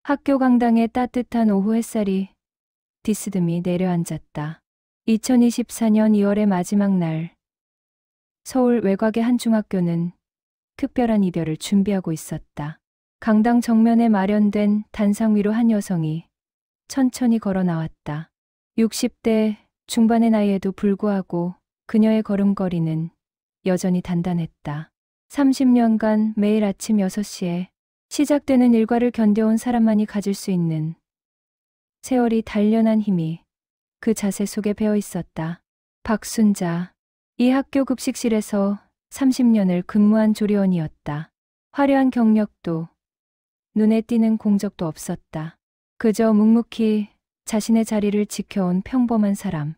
학교 강당에 따뜻한 오후 햇살이 디스듬이 내려앉았다. 2024년 2월의 마지막 날, 서울 외곽의 한 중학교는 특별한 이별을 준비하고 있었다. 강당 정면에 마련된 단상 위로 한 여성이 천천히 걸어 나왔다. 60대 중반의 나이에도 불구하고 그녀의 걸음걸이는 여전히 단단했다. 30년간 매일 아침 6시에 시작되는 일과를 견뎌온 사람만이 가질 수 있는 세월이 단련한 힘이 그 자세 속에 배어 있었다. 박순자, 이 학교 급식실에서 30년을 근무한 조리원이었다. 화려한 경력도 눈에 띄는 공적도 없었다. 그저 묵묵히 자신의 자리를 지켜온 평범한 사람.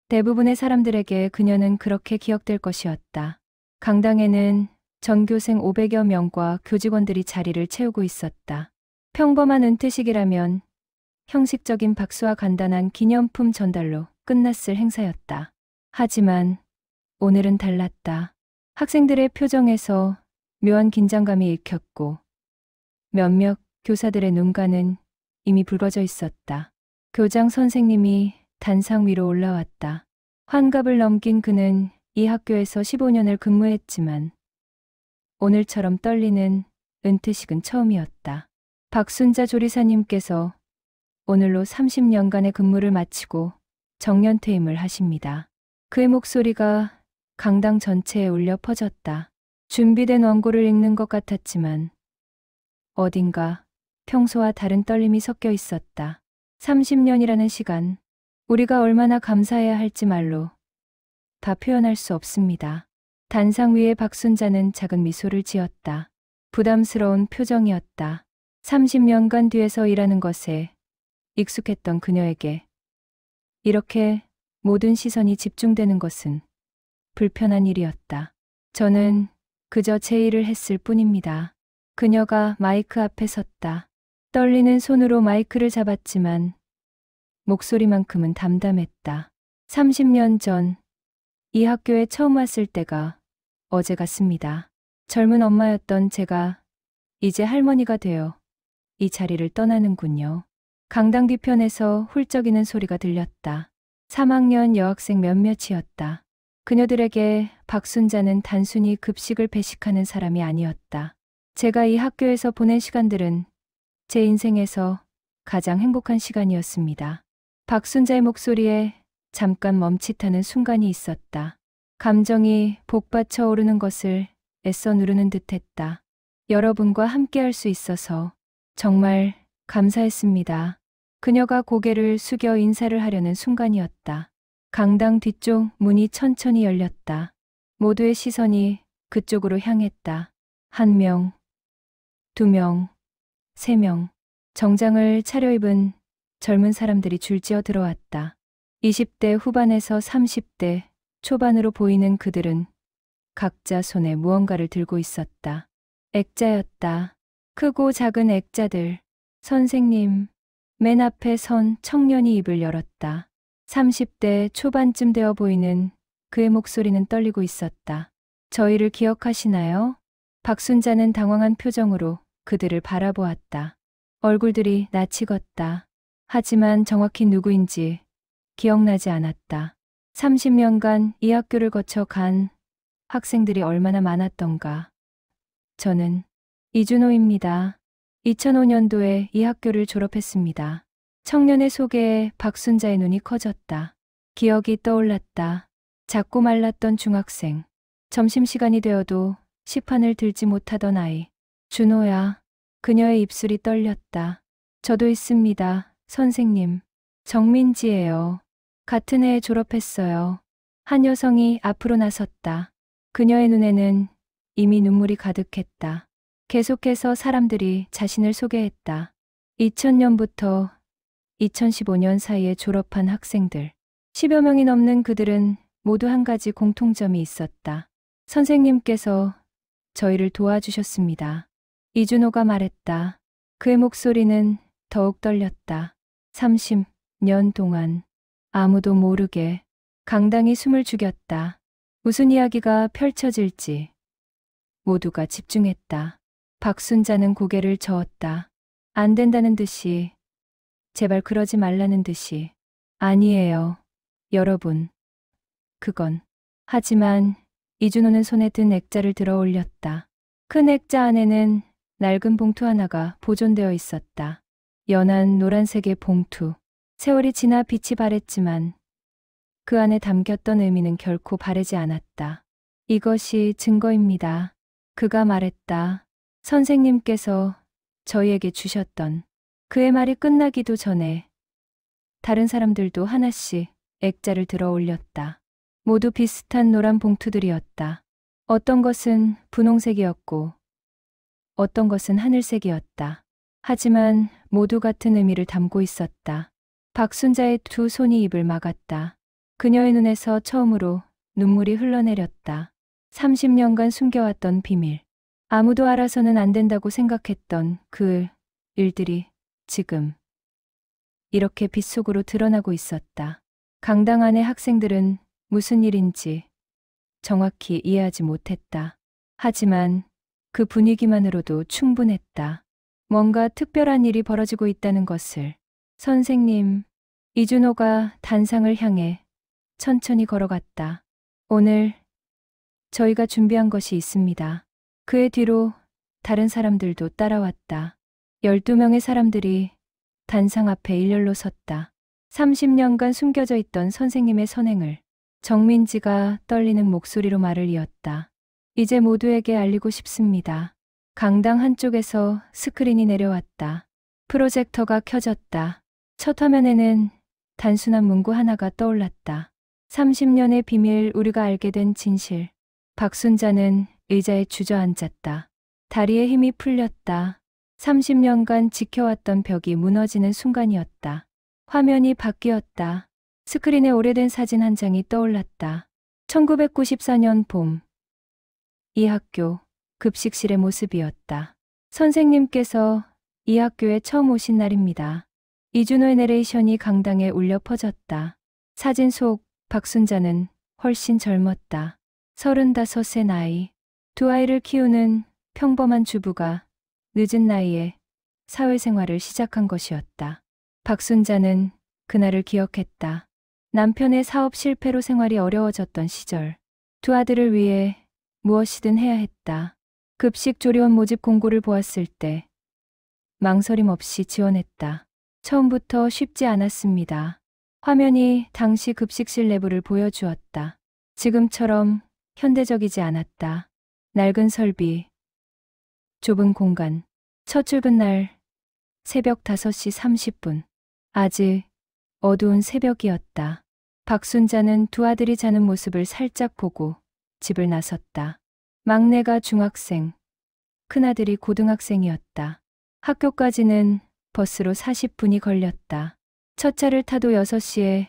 대부분의 사람들에게 그녀는 그렇게 기억될 것이었다. 강당에는 전교생 500여 명과 교직원들이 자리를 채우고 있었다. 평범한 은퇴식이라면 형식적인 박수와 간단한 기념품 전달로 끝났을 행사였다. 하지만 오늘은 달랐다. 학생들의 표정에서 묘한 긴장감이 읽혔고 몇몇 교사들의 눈가는 이미 붉어져 있었다. 교장 선생님이 단상 위로 올라왔다. 환갑을 넘긴 그는 이 학교에서 15년을 근무했지만 오늘처럼 떨리는 은퇴식은 처음이었다. 박순자 조리사님께서 오늘로 30년간의 근무를 마치고 정년퇴임을 하십니다. 그의 목소리가 강당 전체에 울려 퍼졌다. 준비된 원고를 읽는 것 같았지만 어딘가 평소와 다른 떨림이 섞여 있었다. 30년이라는 시간, 우리가 얼마나 감사해야 할지 말로 다 표현할 수 없습니다. 단상 위에 박순자는 작은 미소를 지었다. 부담스러운 표정이었다. 30년간 뒤에서 일하는 것에 익숙했던 그녀에게 이렇게 모든 시선이 집중되는 것은 불편한 일이었다. 저는 그저 제 일을 했을 뿐입니다. 그녀가 마이크 앞에 섰다. 떨리는 손으로 마이크를 잡았지만 목소리만큼은 담담했다. 30년 전 이 학교에 처음 왔을 때가 어제 같습니다. 젊은 엄마였던 제가 이제 할머니가 되어 이 자리를 떠나는군요. 강당 뒤편에서 훌쩍이는 소리가 들렸다. 3학년 여학생 몇몇이었다. 그녀들에게 박순자는 단순히 급식을 배식하는 사람이 아니었다. 제가 이 학교에서 보낸 시간들은 제 인생에서 가장 행복한 시간이었습니다. 박순자의 목소리에 잠깐 멈칫하는 순간이 있었다. 감정이 복받쳐 오르는 것을 애써 누르는 듯했다. 여러분과 함께할 수 있어서 정말 감사했습니다. 그녀가 고개를 숙여 인사를 하려는 순간이었다. 강당 뒤쪽 문이 천천히 열렸다. 모두의 시선이 그쪽으로 향했다. 1명, 2명, 3명. 정장을 차려입은 젊은 사람들이 줄지어 들어왔다. 20대 후반에서 30대 초반으로 보이는 그들은 각자 손에 무언가를 들고 있었다. 액자였다. 크고 작은 액자들. 선생님, 맨 앞에 선 청년이 입을 열었다. 30대 초반쯤 되어 보이는 그의 목소리는 떨리고 있었다. 저희를 기억하시나요? 박순자는 당황한 표정으로 그들을 바라보았다. 얼굴들이 낯이 익었다. 하지만 정확히 누구인지 기억나지 않았다. 30년간 이 학교를 거쳐 간 학생들이 얼마나 많았던가. 저는 이준호입니다. 2005년도에 이 학교를 졸업했습니다. 청년의 소개에 박순자의 눈이 커졌다. 기억이 떠올랐다. 작고 말랐던 중학생. 점심시간이 되어도 식판을 들지 못하던 아이. 준호야. 그녀의 입술이 떨렸다. 저도 있습니다, 선생님. 정민지예요. 같은 해에 졸업했어요. 한 여성이 앞으로 나섰다. 그녀의 눈에는 이미 눈물이 가득했다. 계속해서 사람들이 자신을 소개했다. 2000년부터 2015년 사이에 졸업한 학생들. 10여 명이 넘는 그들은 모두 한 가지 공통점이 있었다. 선생님께서 저희를 도와주셨습니다. 이준호가 말했다. 그의 목소리는 더욱 떨렸다. 30년 동안 아무도 모르게 강당이 숨을 죽였다. 무슨 이야기가 펼쳐질지 모두가 집중했다. 박순자는 고개를 저었다. 안 된다는 듯이, 제발 그러지 말라는 듯이. 아니에요. 여러분. 그건. 하지만 이준호는 손에 든 액자를 들어 올렸다. 큰 액자 안에는 낡은 봉투 하나가 보존되어 있었다. 연한 노란색의 봉투. 세월이 지나 빛이 바랬지만 그 안에 담겼던 의미는 결코 바래지 않았다. 이것이 증거입니다. 그가 말했다. 선생님께서 저희에게 주셨던. 그의 말이 끝나기도 전에 다른 사람들도 하나씩 액자를 들어 올렸다. 모두 비슷한 노란 봉투들이었다. 어떤 것은 분홍색이었고 어떤 것은 하늘색이었다. 하지만 모두 같은 의미를 담고 있었다. 박순자의 두 손이 입을 막았다. 그녀의 눈에서 처음으로 눈물이 흘러내렸다. 30년간 숨겨왔던 비밀. 아무도 알아서는 안 된다고 생각했던 그 일들이 지금 이렇게 빛속으로 드러나고 있었다. 강당 안의 학생들은 무슨 일인지 정확히 이해하지 못했다. 하지만 그 분위기만으로도 충분했다. 뭔가 특별한 일이 벌어지고 있다는 것을. 선생님, 이준호가 단상을 향해 천천히 걸어갔다. 오늘 저희가 준비한 것이 있습니다. 그의 뒤로 다른 사람들도 따라왔다. 12명의 사람들이 단상 앞에 일렬로 섰다. 30년간 숨겨져 있던 선생님의 선행을 정민지가 떨리는 목소리로 말을 이었다. 이제 모두에게 알리고 싶습니다. 강당 한쪽에서 스크린이 내려왔다. 프로젝터가 켜졌다. 첫 화면에는 단순한 문구 하나가 떠올랐다. 30년의 비밀, 우리가 알게 된 진실. 박순자는 의자에 주저앉았다. 다리에 힘이 풀렸다. 30년간 지켜왔던 벽이 무너지는 순간이었다. 화면이 바뀌었다. 스크린에 오래된 사진 한 장이 떠올랐다. 1994년 봄. 이 학교 급식실의 모습이었다. 선생님께서 이 학교에 처음 오신 날입니다. 이준호의 내레이션이 강당에 울려 퍼졌다. 사진 속 박순자는 훨씬 젊었다. 35의 나이. 두 아이를 키우는 평범한 주부가 늦은 나이에 사회생활을 시작한 것이었다. 박순자는 그날을 기억했다. 남편의 사업 실패로 생활이 어려워졌던 시절. 두 아들을 위해 무엇이든 해야 했다. 급식 조리원 모집 공고를 보았을 때 망설임 없이 지원했다. 처음부터 쉽지 않았습니다. 화면이 당시 급식실 내부를 보여주었다. 지금처럼 현대적이지 않았다. 낡은 설비, 좁은 공간. 첫 출근 날 새벽 5시 30분. 아직 어두운 새벽이었다. 박순자는 두 아들이 자는 모습을 살짝 보고 집을 나섰다. 막내가 중학생, 큰아들이 고등학생이었다. 학교까지는 버스로 40분이 걸렸다. 첫 차를 타도 6시에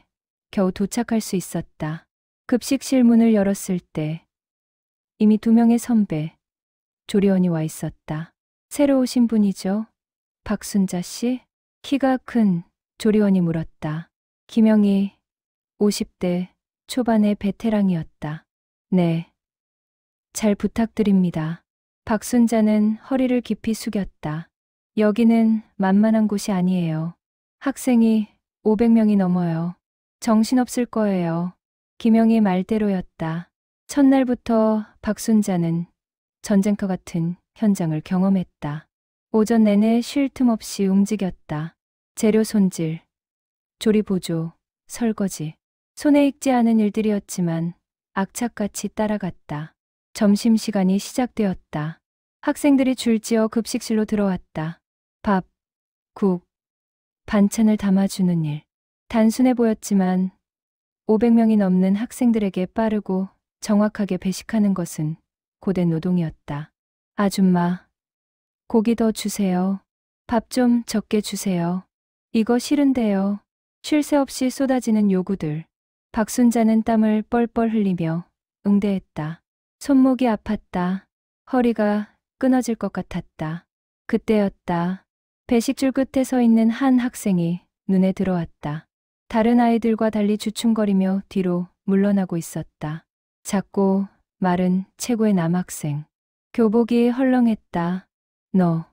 겨우 도착할 수 있었다. 급식실 문을 열었을 때 이미 2명의 선배, 조리원이 와 있었다. 새로 오신 분이죠? 박순자 씨? 키가 큰 조리원이 물었다. 김영희, 50대 초반의 베테랑이었다. 네. 잘 부탁드립니다. 박순자는 허리를 깊이 숙였다. 여기는 만만한 곳이 아니에요. 학생이 500명이 넘어요. 정신없을 거예요. 김영희 말대로였다. 첫날부터 박순자는 전쟁터 같은 현장을 경험했다. 오전 내내 쉴 틈 없이 움직였다. 재료 손질, 조리 보조, 설거지. 손에 익지 않은 일들이었지만 악착같이 따라갔다. 점심시간이 시작되었다. 학생들이 줄지어 급식실로 들어왔다. 밥, 국, 반찬을 담아주는 일. 단순해 보였지만 500명이 넘는 학생들에게 빠르고 정확하게 배식하는 것은 고된 노동이었다. 아줌마, 고기 더 주세요. 밥 좀 적게 주세요. 이거 싫은데요. 쉴 새 없이 쏟아지는 요구들. 박순자는 땀을 뻘뻘 흘리며 응대했다. 손목이 아팠다. 허리가 끊어질 것 같았다. 그때였다. 배식줄 끝에 서 있는 한 학생이 눈에 들어왔다. 다른 아이들과 달리 주춤거리며 뒤로 물러나고 있었다. 작고 마른 최고의 남학생. 교복이 헐렁했다. 너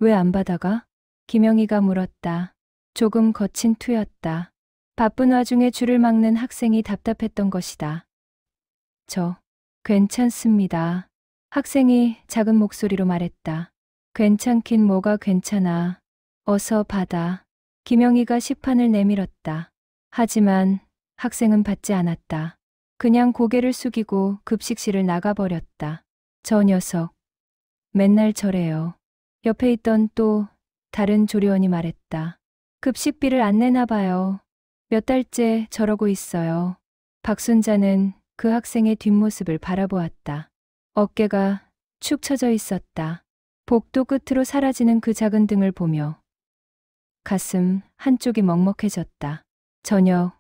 왜 안 받아가? 김영희가 물었다. 조금 거친 투였다. 바쁜 와중에 줄을 막는 학생이 답답했던 것이다. 저, 괜찮습니다. 학생이 작은 목소리로 말했다. 괜찮긴 뭐가 괜찮아. 어서 받아. 김영희가 식판을 내밀었다. 하지만 학생은 받지 않았다. 그냥 고개를 숙이고 급식실을 나가버렸다. 저 녀석, 맨날 저래요. 옆에 있던 또 다른 조리원이 말했다. 급식비를 안 내나 봐요. 몇 달째 저러고 있어요. 박순자는 그 학생의 뒷모습을 바라보았다. 어깨가 축 처져 있었다. 복도 끝으로 사라지는 그 작은 등을 보며 가슴 한쪽이 먹먹해졌다. 저녁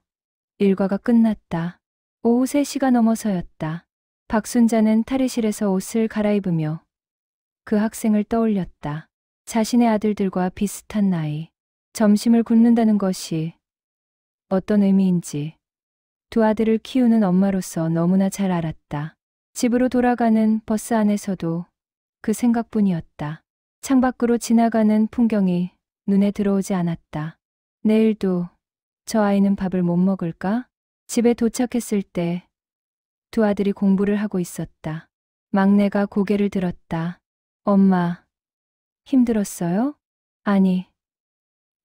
일과가 끝났다. 오후 3시가 넘어서였다. 박순자는 탈의실에서 옷을 갈아입으며 그 학생을 떠올렸다. 자신의 아들들과 비슷한 나이. 점심을 굶는다는 것이 어떤 의미인지 두 아들을 키우는 엄마로서 너무나 잘 알았다. 집으로 돌아가는 버스 안에서도 그 생각뿐이었다. 창밖으로 지나가는 풍경이 눈에 들어오지 않았다. 내일도 저 아이는 밥을 못 먹을까? 집에 도착했을 때 두 아들이 공부를 하고 있었다. 막내가 고개를 들었다. 엄마, 힘들었어요? 아니,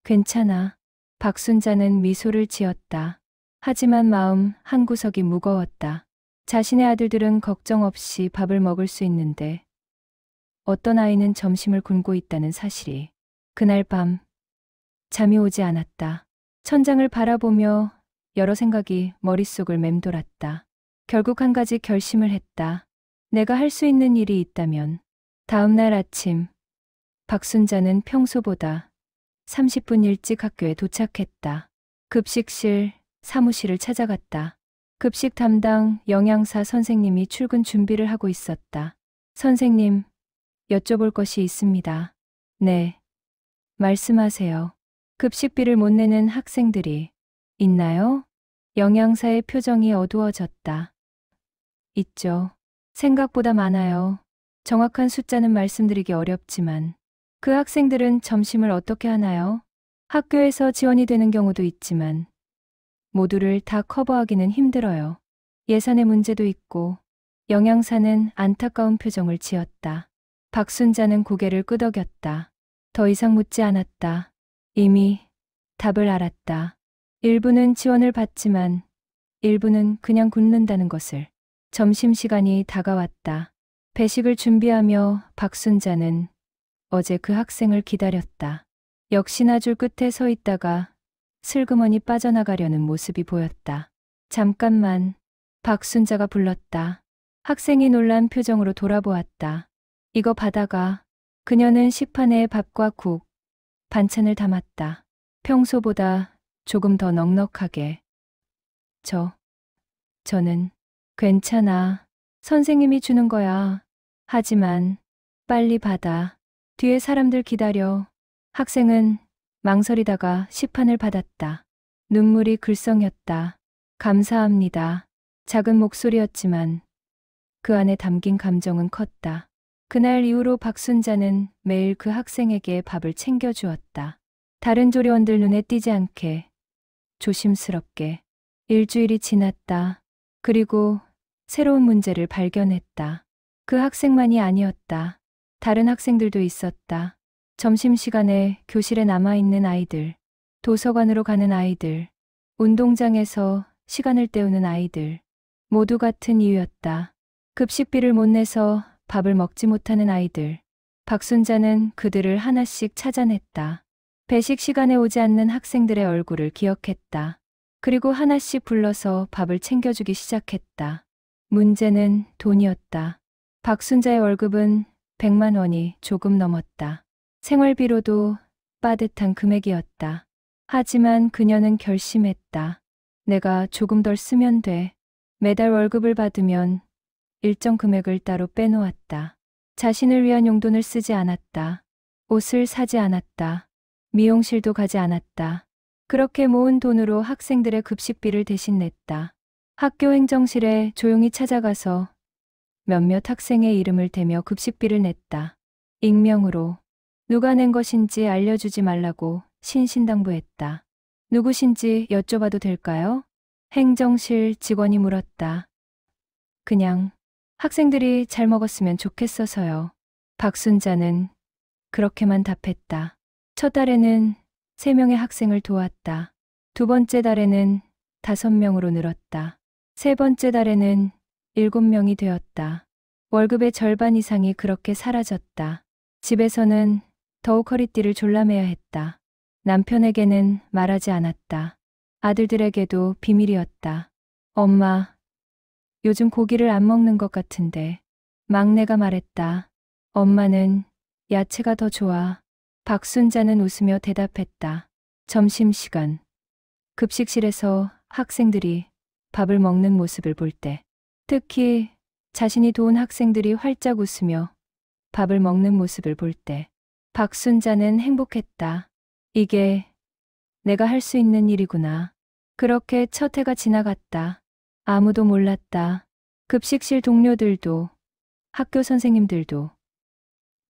괜찮아. 박순자는 미소를 지었다. 하지만 마음 한구석이 무거웠다. 자신의 아들들은 걱정 없이 밥을 먹을 수 있는데 어떤 아이는 점심을 굶고 있다는 사실이 그날 밤 잠이 오지 않았다. 천장을 바라보며 여러 생각이 머릿속을 맴돌았다. 결국 한 가지 결심을 했다. 내가 할 수 있는 일이 있다면 다음 날 아침 박순자는 평소보다 30분 일찍 학교에 도착했다. 급식실, 사무실을 찾아갔다. 급식 담당 영양사 선생님이 출근 준비를 하고 있었다. 선생님, 여쭤볼 것이 있습니다. 네, 말씀하세요. 급식비를 못 내는 학생들이 있나요? 영양사의 표정이 어두워졌다. 있죠. 생각보다 많아요. 정확한 숫자는 말씀드리기 어렵지만 그 학생들은 점심을 어떻게 하나요? 학교에서 지원이 되는 경우도 있지만 모두를 다 커버하기는 힘들어요. 예산의 문제도 있고. 영양사는 안타까운 표정을 지었다. 박순자는 고개를 끄덕였다. 더 이상 묻지 않았다. 이미 답을 알았다. 일부는 지원을 받지만 일부는 그냥 굶는다는 것을. 점심시간이 다가왔다. 배식을 준비하며 박순자는 어제 그 학생을 기다렸다. 역시나 줄 끝에 서 있다가 슬그머니 빠져나가려는 모습이 보였다. 잠깐만, 박순자가 불렀다. 학생이 놀란 표정으로 돌아보았다. 이거 받아가. 그녀는 식판에 밥과 국, 반찬을 담았다. 평소보다 조금 더 넉넉하게. 저는 괜찮아. 선생님이 주는 거야. 하지만 빨리 받아. 뒤에 사람들 기다려. 학생은 망설이다가 식판을 받았다. 눈물이 글썽였다. 감사합니다. 작은 목소리였지만 그 안에 담긴 감정은 컸다. 그날 이후로 박순자는 매일 그 학생에게 밥을 챙겨주었다. 다른 조리원들 눈에 띄지 않게 조심스럽게. 일주일이 지났다. 그리고 새로운 문제를 발견했다. 그 학생만이 아니었다. 다른 학생들도 있었다. 점심시간에 교실에 남아있는 아이들, 도서관으로 가는 아이들, 운동장에서 시간을 때우는 아이들, 모두 같은 이유였다. 급식비를 못 내서 밥을 먹지 못하는 아이들. 박순자는 그들을 하나씩 찾아냈다. 배식 시간에 오지 않는 학생들의 얼굴을 기억했다. 그리고 하나씩 불러서 밥을 챙겨주기 시작했다. 문제는 돈이었다. 박순자의 월급은 100만 원이 조금 넘었다. 생활비로도 빠듯한 금액이었다. 하지만 그녀는 결심했다. 내가 조금 덜 쓰면 돼. 매달 월급을 받으면 일정 금액을 따로 빼놓았다. 자신을 위한 용돈을 쓰지 않았다. 옷을 사지 않았다. 미용실도 가지 않았다. 그렇게 모은 돈으로 학생들의 급식비를 대신 냈다. 학교 행정실에 조용히 찾아가서 몇몇 학생의 이름을 대며 급식비를 냈다. 익명으로. 누가 낸 것인지 알려주지 말라고 신신당부했다. 누구신지 여쭤봐도 될까요? 행정실 직원이 물었다. 그냥 학생들이 잘 먹었으면 좋겠어서요. 박순자는 그렇게만 답했다. 첫 달에는 3명의 학생을 도왔다. 두 번째 달에는 5명으로 늘었다. 세 번째 달에는 7명이 되었다. 월급의 절반 이상이 그렇게 사라졌다. 집에서는 더욱 허리띠를 졸라매야 했다. 남편에게는 말하지 않았다. 아들들에게도 비밀이었다. 엄마, 요즘 고기를 안 먹는 것 같은데. 막내가 말했다. 엄마는 야채가 더 좋아. 박순자는 웃으며 대답했다. 점심시간. 급식실에서 학생들이 밥을 먹는 모습을 볼 때, 특히 자신이 도운 학생들이 활짝 웃으며 밥을 먹는 모습을 볼 때, 박순자는 행복했다. 이게 내가 할 수 있는 일이구나. 그렇게 첫 해가 지나갔다. 아무도 몰랐다. 급식실 동료들도, 학교 선생님들도,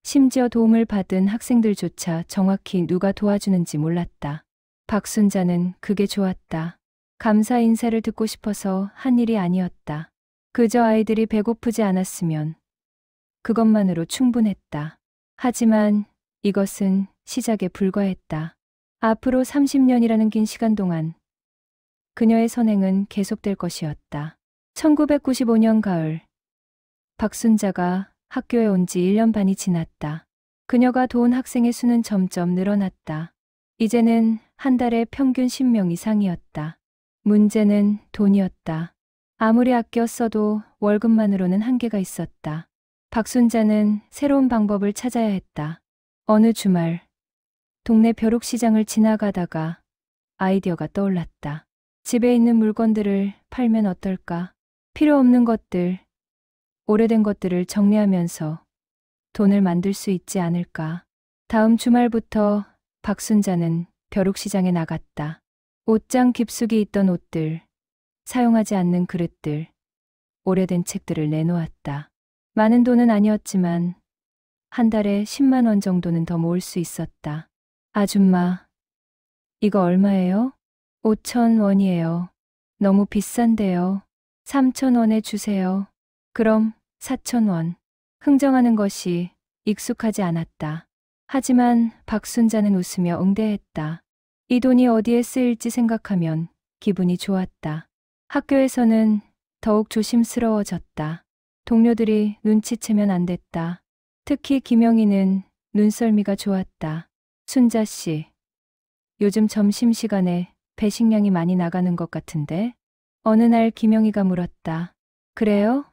심지어 도움을 받은 학생들조차 정확히 누가 도와주는지 몰랐다. 박순자는 그게 좋았다. 감사 인사를 듣고 싶어서 한 일이 아니었다. 그저 아이들이 배고프지 않았으면 그것만으로 충분했다. 하지만 이것은 시작에 불과했다. 앞으로 30년이라는 긴 시간 동안 그녀의 선행은 계속될 것이었다. 1995년 가을, 박순자가 학교에 온 지 1년 반이 지났다. 그녀가 도운 학생의 수는 점점 늘어났다. 이제는 한 달에 평균 10명 이상이었다. 문제는 돈이었다. 아무리 아껴 써도 월급만으로는 한계가 있었다. 박순자는 새로운 방법을 찾아야 했다. 어느 주말, 동네 벼룩시장을 지나가다가 아이디어가 떠올랐다. 집에 있는 물건들을 팔면 어떨까? 필요 없는 것들, 오래된 것들을 정리하면서 돈을 만들 수 있지 않을까? 다음 주말부터 박순자는 벼룩시장에 나갔다. 옷장 깊숙이 있던 옷들, 사용하지 않는 그릇들, 오래된 책들을 내놓았다. 많은 돈은 아니었지만 한 달에 10만 원 정도는 더 모을 수 있었다. 아줌마, 이거 얼마예요? 5,000원이에요. 너무 비싼데요. 3,000원에 주세요. 그럼 4,000원. 흥정하는 것이 익숙하지 않았다. 하지만 박순자는 웃으며 응대했다. 이 돈이 어디에 쓰일지 생각하면 기분이 좋았다. 학교에서는 더욱 조심스러워졌다. 동료들이 눈치채면 안 됐다. 특히 김영희는 눈썰미가 좋았다. 순자 씨, 요즘 점심시간에 배식량이 많이 나가는 것 같은데? 어느 날 김영희가 물었다. 그래요?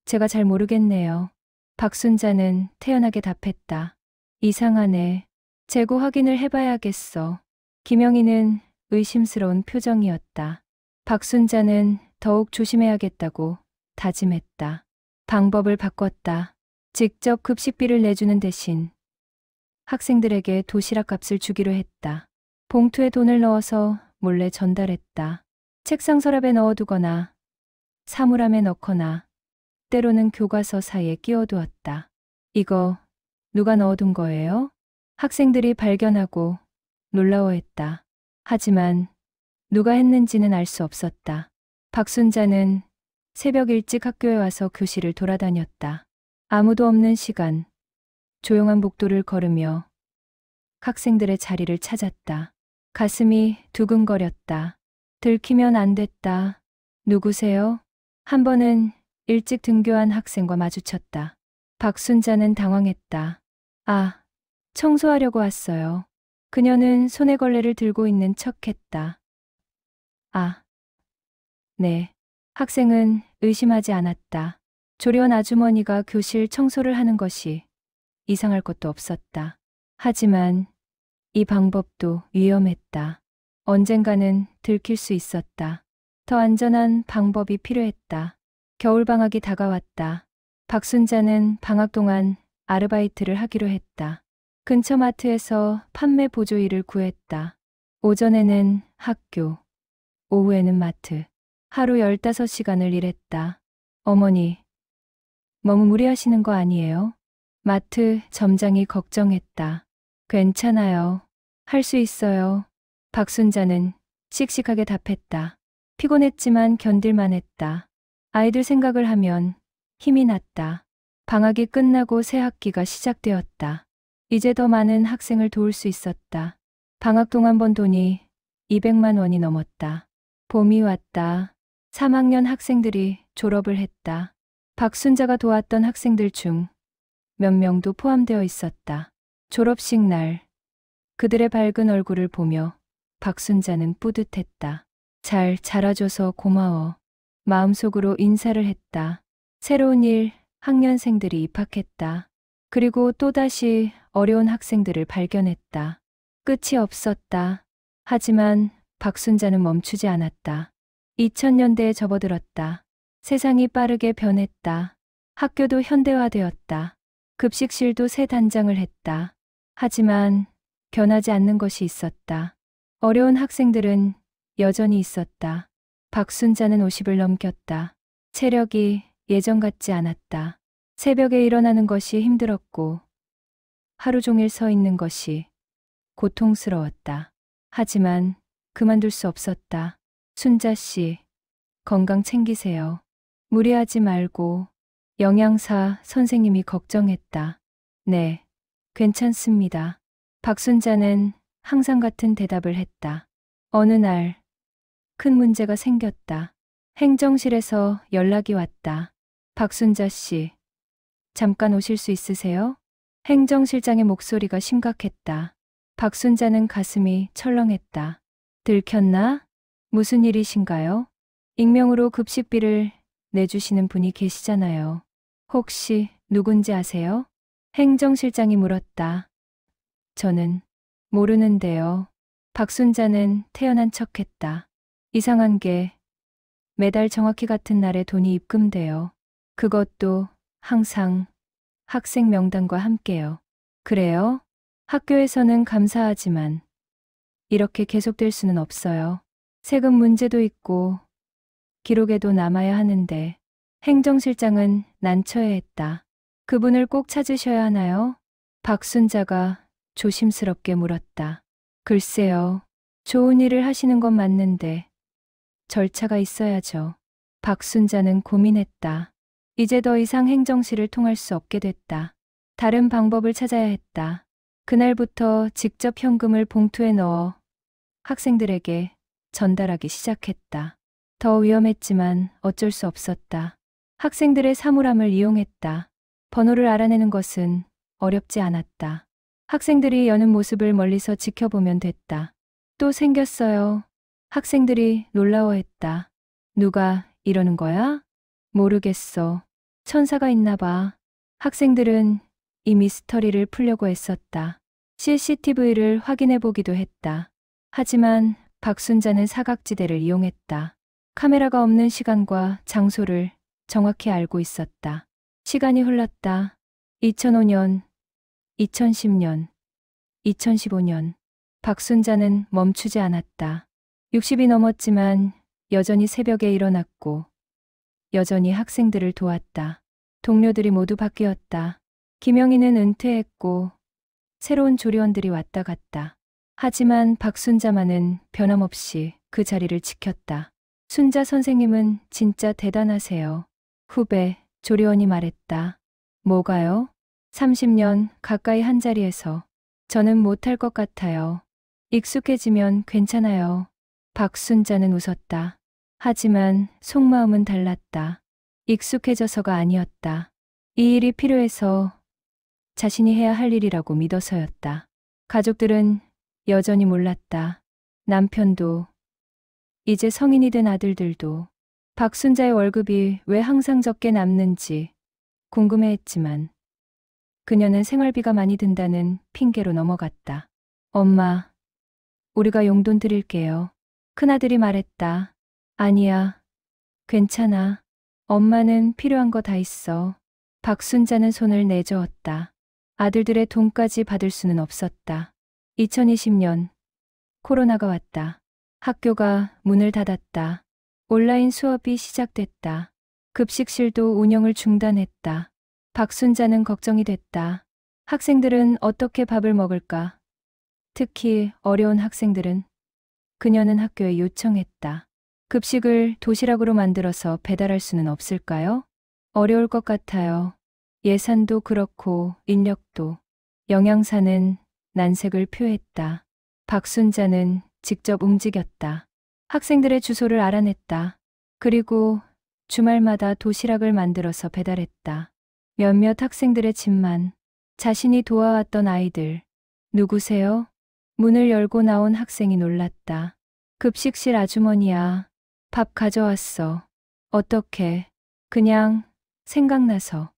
제가 잘 모르겠네요. 박순자는 태연하게 답했다. 이상하네. 재고 확인을 해봐야겠어. 김영희는 의심스러운 표정이었다. 박순자는 더욱 조심해야겠다고 다짐했다. 방법을 바꿨다. 직접 급식비를 내주는 대신 학생들에게 도시락 값을 주기로 했다. 봉투에 돈을 넣어서 몰래 전달했다. 책상 서랍에 넣어두거나 사물함에 넣거나 때로는 교과서 사이에 끼워두었다. 이거 누가 넣어둔 거예요? 학생들이 발견하고 놀라워했다. 하지만 누가 했는지는 알 수 없었다. 박순자는 새벽 일찍 학교에 와서 교실을 돌아다녔다. 아무도 없는 시간, 조용한 복도를 걸으며 학생들의 자리를 찾았다. 가슴이 두근거렸다. 들키면 안 됐다. 누구세요? 한 번은 일찍 등교한 학생과 마주쳤다. 박순자는 당황했다. 아, 청소하려고 왔어요. 그녀는 손에 걸레를 들고 있는 척했다. 아, 네. 학생은 의심하지 않았다. 조련 아주머니가 교실 청소를 하는 것이 이상할 것도 없었다. 하지만 이 방법도 위험했다. 언젠가는 들킬 수 있었다. 더 안전한 방법이 필요했다. 겨울방학이 다가왔다. 박순자는 방학 동안 아르바이트를 하기로 했다. 근처 마트에서 판매 보조 일을 구했다. 오전에는 학교, 오후에는 마트. 하루 15시간을 일했다. 어머니, 너무 무리하시는 거 아니에요? 마트 점장이 걱정했다. 괜찮아요. 할 수 있어요. 박순자는 씩씩하게 답했다. 피곤했지만 견딜만 했다. 아이들 생각을 하면 힘이 났다. 방학이 끝나고 새 학기가 시작되었다. 이제 더 많은 학생을 도울 수 있었다. 방학 동안 번 돈이 200만 원이 넘었다. 봄이 왔다. 3학년 학생들이 졸업을 했다. 박순자가 도왔던 학생들 중 몇 명도 포함되어 있었다. 졸업식 날, 그들의 밝은 얼굴을 보며 박순자는 뿌듯했다. 잘 자라줘서 고마워. 마음속으로 인사를 했다. 새로운 1학년생들이 입학했다. 그리고 또다시 어려운 학생들을 발견했다. 끝이 없었다. 하지만 박순자는 멈추지 않았다. 2000년대에 접어들었다. 세상이 빠르게 변했다. 학교도 현대화되었다. 급식실도 새 단장을 했다. 하지만 변하지 않는 것이 있었다. 어려운 학생들은 여전히 있었다. 박순자는 50을 넘겼다. 체력이 예전 같지 않았다. 새벽에 일어나는 것이 힘들었고 하루 종일 서 있는 것이 고통스러웠다. 하지만 그만둘 수 없었다. 순자 씨, 건강 챙기세요. 무리하지 말고. 영양사 선생님이 걱정했다. 네, 괜찮습니다. 박순자는 항상 같은 대답을 했다. 어느 날, 큰 문제가 생겼다. 행정실에서 연락이 왔다. 박순자 씨, 잠깐 오실 수 있으세요? 행정실장의 목소리가 심각했다. 박순자는 가슴이 철렁했다. 들켰나? 무슨 일이신가요? 익명으로 급식비를 내주시는 분이 계시잖아요. 혹시 누군지 아세요? 행정실장이 물었다. 저는 모르는데요. 박순자는 태연한 척했다. 이상한 게 매달 정확히 같은 날에 돈이 입금돼요. 그것도 항상 학생 명단과 함께요. 그래요? 학교에서는 감사하지만 이렇게 계속될 수는 없어요. 세금 문제도 있고 기록에도 남아야 하는데 행정실장은 난처해했다. 그분을 꼭 찾으셔야 하나요? 박순자가 조심스럽게 물었다. 글쎄요. 좋은 일을 하시는 건 맞는데 절차가 있어야죠. 박순자는 고민했다. 이제 더 이상 행정실을 통할 수 없게 됐다. 다른 방법을 찾아야 했다. 그날부터 직접 현금을 봉투에 넣어 학생들에게 전달하기 시작했다. 더 위험했지만 어쩔 수 없었다. 학생들의 사물함을 이용했다. 번호를 알아내는 것은 어렵지 않았다. 학생들이 여는 모습을 멀리서 지켜보면 됐다. 또 생겼어요. 학생들이 놀라워했다. 누가 이러는 거야? 모르겠어. 천사가 있나 봐. 학생들은 이 미스터리를 풀려고 애썼다. CCTV를 확인해 보기도 했다. 하지만 박순자는 사각지대를 이용했다. 카메라가 없는 시간과 장소를 정확히 알고 있었다. 시간이 흘렀다. 2005년, 2010년, 2015년. 박순자는 멈추지 않았다. 60이 넘었지만 여전히 새벽에 일어났고 여전히 학생들을 도왔다. 동료들이 모두 바뀌었다. 김영희는 은퇴했고 새로운 조리원들이 왔다 갔다. 하지만 박순자만은 변함없이 그 자리를 지켰다. 순자 선생님은 진짜 대단하세요. 후배 조리원이 말했다. 뭐가요? 30년 가까이 한 자리에서 저는 못할 것 같아요. 익숙해지면 괜찮아요. 박순자는 웃었다. 하지만 속마음은 달랐다. 익숙해져서가 아니었다. 이 일이 필요해서 자신이 해야 할 일이라고 믿어서였다. 가족들은 여전히 몰랐다. 남편도, 이제 성인이 된 아들들도 박순자의 월급이 왜 항상 적게 남는지 궁금해했지만 그녀는 생활비가 많이 든다는 핑계로 넘어갔다. 엄마, 우리가 용돈 드릴게요. 큰아들이 말했다. 아니야, 괜찮아. 엄마는 필요한 거 다 있어. 박순자는 손을 내저었다. 아들들의 돈까지 받을 수는 없었다. 2020년, 코로나가 왔다. 학교가 문을 닫았다. 온라인 수업이 시작됐다. 급식실도 운영을 중단했다. 박순자는 걱정이 됐다. 학생들은 어떻게 밥을 먹을까? 특히 어려운 학생들은. 그녀는 학교에 요청했다. 급식을 도시락으로 만들어서 배달할 수는 없을까요? 어려울 것 같아요. 예산도 그렇고 인력도. 영양사는 난색을 표했다. 박순자는 직접 움직였다. 학생들의 주소를 알아냈다. 그리고 주말마다 도시락을 만들어서 배달했다. 몇몇 학생들의 집만. 자신이 도와왔던 아이들. 누구세요? 문을 열고 나온 학생이 놀랐다. 급식실 아주머니야. 밥 가져왔어. 어떻게? 그냥 생각나서.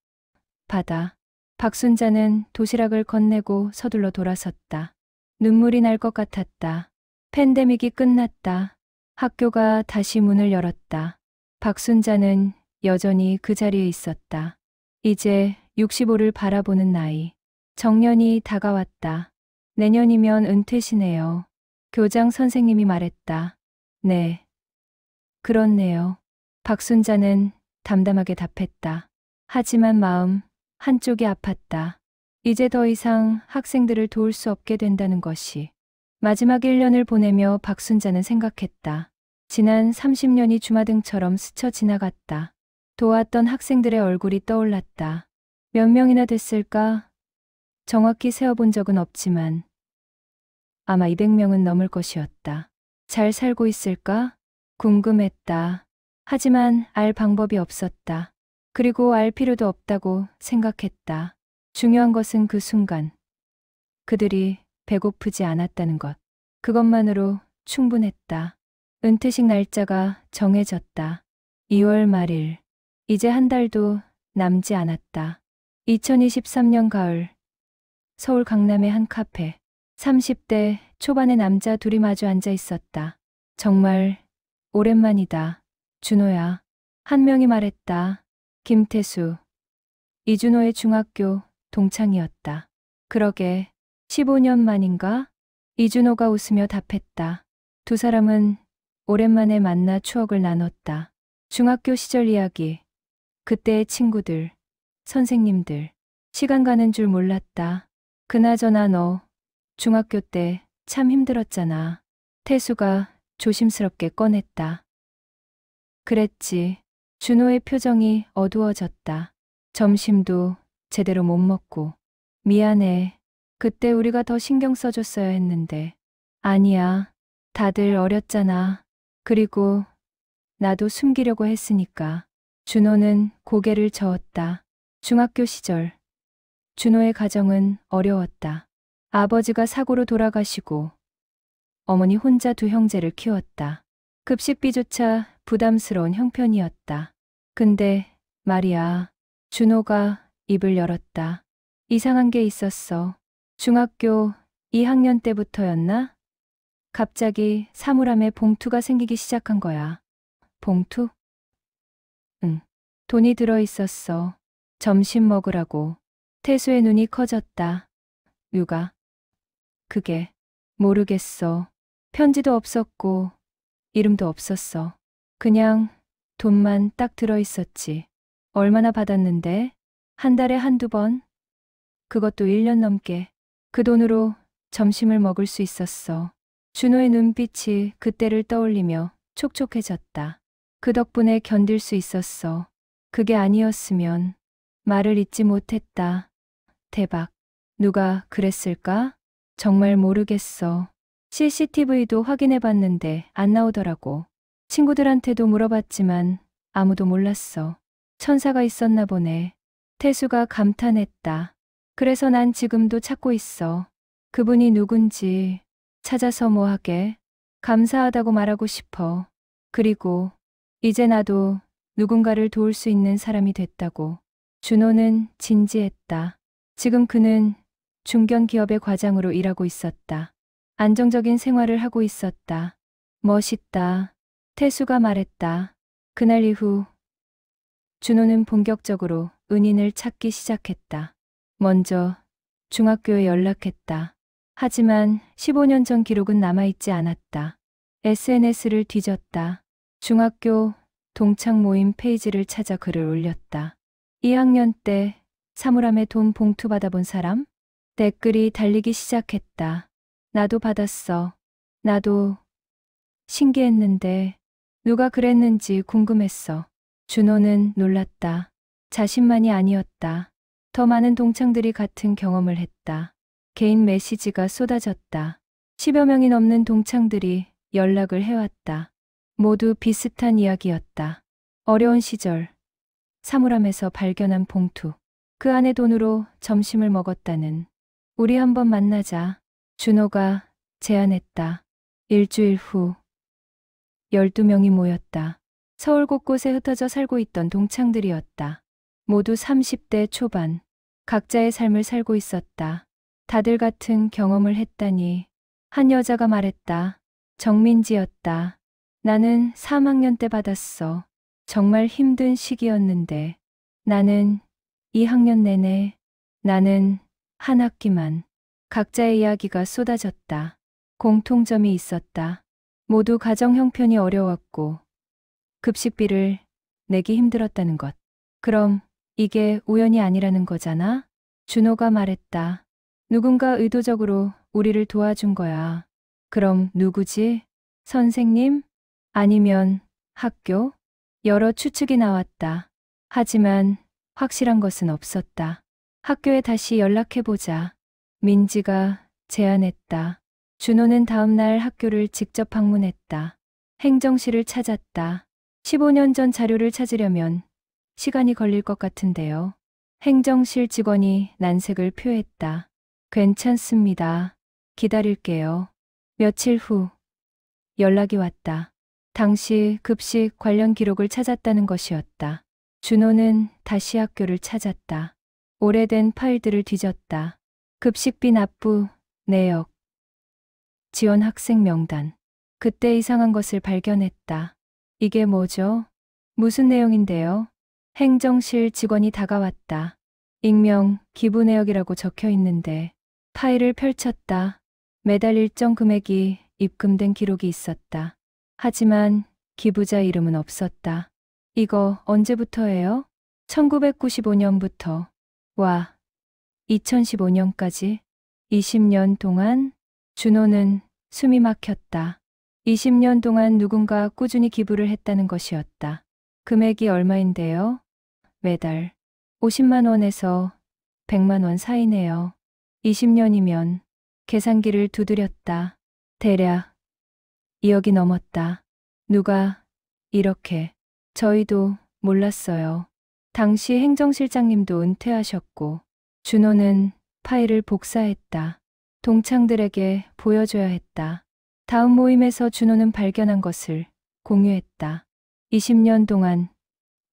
받아. 박순자는 도시락을 건네고 서둘러 돌아섰다. 눈물이 날 것 같았다. 팬데믹이 끝났다. 학교가 다시 문을 열었다. 박순자는 여전히 그 자리에 있었다. 이제 65를 바라보는 나이. 정년이 다가왔다. 내년이면 은퇴시네요. 교장 선생님이 말했다. 네. 그렇네요. 박순자는 담담하게 답했다. 하지만 마음 한쪽이 아팠다. 이제 더 이상 학생들을 도울 수 없게 된다는 것이. 마지막 1년을 보내며 박순자는 생각했다. 지난 30년이 주마등처럼 스쳐 지나갔다. 도왔던 학생들의 얼굴이 떠올랐다. 몇 명이나 됐을까? 정확히 세어본 적은 없지만 아마 200명은 넘을 것이었다. 잘 살고 있을까? 궁금했다. 하지만 알 방법이 없었다. 그리고 알 필요도 없다고 생각했다. 중요한 것은 그 순간 그들이 배고프지 않았다는 것. 그것만으로 충분했다. 은퇴식 날짜가 정해졌다. 2월 말일. 이제 한 달도 남지 않았다. 2023년 가을. 서울 강남의 한 카페. 30대 초반의 남자 둘이 마주 앉아 있었다. 정말 오랜만이다. 준호야. 한 명이 말했다. 김태수. 이준호의 중학교 동창이었다. 그러게 15년 만인가? 이준호가 웃으며 답했다. 두 사람은 오랜만에 만나 추억을 나눴다. 중학교 시절 이야기. 그때의 친구들, 선생님들. 시간 가는 줄 몰랐다. 그나저나 너 중학교 때 참 힘들었잖아. 태수가 조심스럽게 꺼냈다. 그랬지. 준호의 표정이 어두워졌다. 점심도 제대로 못 먹고. 미안해. 그때 우리가 더 신경 써줬어야 했는데. 아니야. 다들 어렸잖아. 그리고 나도 숨기려고 했으니까. 준호는 고개를 저었다. 중학교 시절. 준호의 가정은 어려웠다. 아버지가 사고로 돌아가시고 어머니 혼자 두 형제를 키웠다. 급식비조차 부담스러운 형편이었다. 근데 말이야. 준호가 입을 열었다. 이상한 게 있었어. 중학교 2학년 때부터였나? 갑자기 사물함에 봉투가 생기기 시작한 거야. 봉투? 응. 돈이 들어 있었어. 점심 먹으라고. 태수의 눈이 커졌다. 누가? 그게 모르겠어. 편지도 없었고 이름도 없었어. 그냥 돈만 딱 들어 있었지. 얼마나 받았는데? 한 달에 한두 번? 그것도 1년 넘게. 그 돈으로 점심을 먹을 수 있었어. 준호의 눈빛이 그때를 떠올리며 촉촉해졌다. 그 덕분에 견딜 수 있었어. 그게 아니었으면 말을 잇지 못했다. 대박. 누가 그랬을까? 정말 모르겠어. CCTV도 확인해봤는데 안 나오더라고. 친구들한테도 물어봤지만 아무도 몰랐어. 천사가 있었나 보네. 태수가 감탄했다. 그래서 난 지금도 찾고 있어. 그분이 누군지 찾아서 뭐 하게. 감사하다고 말하고 싶어. 그리고 이제 나도 누군가를 도울 수 있는 사람이 됐다고. 준호는 진지했다. 지금 그는 중견기업의 과장으로 일하고 있었다. 안정적인 생활을 하고 있었다. 멋있다. 태수가 말했다. 그날 이후 준호는 본격적으로 은인을 찾기 시작했다. 먼저 중학교에 연락했다. 하지만 15년 전 기록은 남아있지 않았다. SNS를 뒤졌다. 중학교 동창 모임 페이지를 찾아 글을 올렸다. 2학년 때 사물함에 돈 봉투 받아본 사람? 댓글이 달리기 시작했다. 나도 받았어. 나도. 신기했는데 누가 그랬는지 궁금했어. 준호는 놀랐다. 자신만이 아니었다. 더 많은 동창들이 같은 경험을 했다. 개인 메시지가 쏟아졌다. 10여 명이 넘는 동창들이 연락을 해왔다. 모두 비슷한 이야기였다. 어려운 시절 사물함에서 발견한 봉투. 그 안에 돈으로 점심을 먹었다는. 우리 한번 만나자. 준호가 제안했다. 일주일 후 12명이 모였다. 서울 곳곳에 흩어져 살고 있던 동창들이었다. 모두 30대 초반. 각자의 삶을 살고 있었다. 다들 같은 경험을 했다니. 한 여자가 말했다. 정민지였다. 나는 3학년 때 받았어. 정말 힘든 시기였는데. 나는 2학년 내내. 나는 한 학기만. 각자의 이야기가 쏟아졌다. 공통점이 있었다. 모두 가정 형편이 어려웠고 급식비를 내기 힘들었다는 것. 그럼 이게 우연이 아니라는 거잖아? 준호가 말했다. 누군가 의도적으로 우리를 도와준 거야. 그럼 누구지? 선생님? 아니면 학교? 여러 추측이 나왔다. 하지만 확실한 것은 없었다. 학교에 다시 연락해보자. 민지가 제안했다. 준호는 다음날 학교를 직접 방문했다. 행정실을 찾았다. 15년 전 자료를 찾으려면 시간이 걸릴 것 같은데요. 행정실 직원이 난색을 표했다. 괜찮습니다. 기다릴게요. 며칠 후 연락이 왔다. 당시 급식 관련 기록을 찾았다는 것이었다. 준호는 다시 학교를 찾았다. 오래된 파일들을 뒤졌다. 급식비 납부 내역, 지원 학생 명단. 그때 이상한 것을 발견했다. 이게 뭐죠? 무슨 내용인데요? 행정실 직원이 다가왔다. 익명 기부 내역이라고 적혀 있는데 파일을 펼쳤다. 매달 일정 금액이 입금된 기록이 있었다. 하지만 기부자 이름은 없었다. 이거 언제부터예요? 1995년부터. 와, 2015년까지 20년 동안? 준호는 숨이 막혔다. 20년 동안 누군가 꾸준히 기부를 했다는 것이었다. 금액이 얼마인데요? 매달 50만 원에서 100만 원 사이네요. 20년이면 계산기를 두드렸다. 대략 2억이 넘었다. 누가 이렇게. 저희도 몰랐어요. 당시 행정실장님도 은퇴하셨고 준호는 파일을 복사했다. 동창들에게 보여줘야 했다. 다음 모임에서 준호는 발견한 것을 공유했다. 20년 동안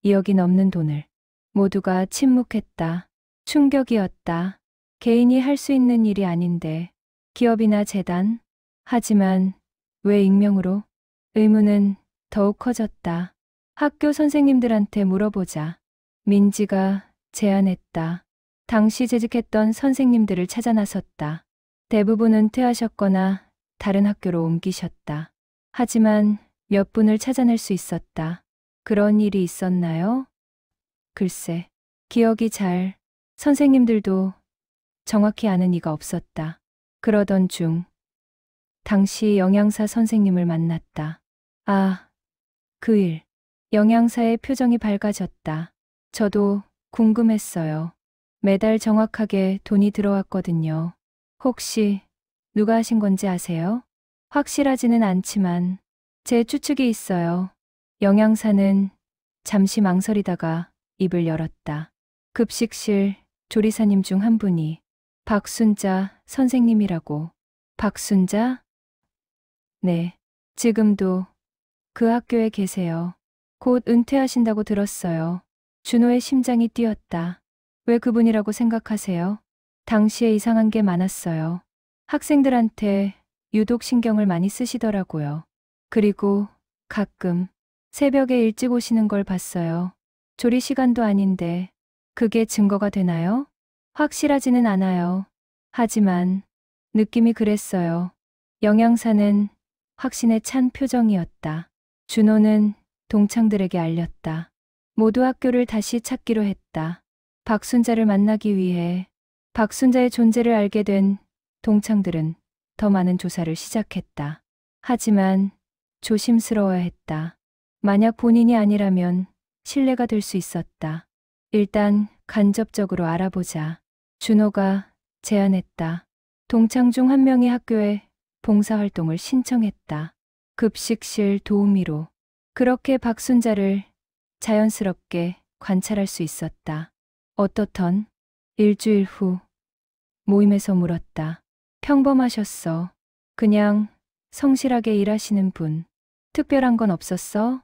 2억이 넘는 돈을. 모두가 침묵했다. 충격이었다. 개인이 할 수 있는 일이 아닌데 기업이나 재단? 하지만 왜 익명으로? 의문은 더욱 커졌다. 학교 선생님들한테 물어보자. 민지가 제안했다. 당시 재직했던 선생님들을 찾아 나섰다. 대부분 은퇴하셨거나 다른 학교로 옮기셨다. 하지만 몇 분을 찾아낼 수 있었다. 그런 일이 있었나요? 글쎄, 기억이 잘. 선생님들도 정확히 아는 이가 없었다. 그러던 중 당시 영양사 선생님을 만났다. 아, 그 일. 영양사의 표정이 밝아졌다. 저도 궁금했어요. 매달 정확하게 돈이 들어왔거든요. 혹시 누가 하신 건지 아세요? 확실하지는 않지만 제 추측이 있어요. 영양사는 잠시 망설이다가 입을 열었다. 급식실 조리사님 중 한 분이 박순자 선생님이라고. 박순자? 네, 지금도 그 학교에 계세요. 곧 은퇴하신다고 들었어요. 준호의 심장이 뛰었다. 왜 그분이라고 생각하세요? 당시에 이상한 게 많았어요. 학생들한테 유독 신경을 많이 쓰시더라고요. 그리고 가끔 새벽에 일찍 오시는 걸 봤어요. 조리 시간도 아닌데 그게 증거가 되나요? 확실하지는 않아요. 하지만 느낌이 그랬어요. 영양사는 확신에 찬 표정이었다. 준호는 동창들에게 알렸다. 모두 학교를 다시 찾기로 했다. 박순자를 만나기 위해 박순자의 존재를 알게 된 동창들은 더 많은 조사를 시작했다. 하지만 조심스러워야 했다. 만약 본인이 아니라면 신뢰가 될 수 있었다. 일단 간접적으로 알아보자. 준호가 제안했다. 동창 중 한 명이 학교에 봉사활동을 신청했다. 급식실 도우미로. 그렇게 박순자를 자연스럽게 관찰할 수 있었다. 어떻던? 일주일 후 모임에서 물었다. 평범하셨어. 그냥 성실하게 일하시는 분. 특별한 건 없었어?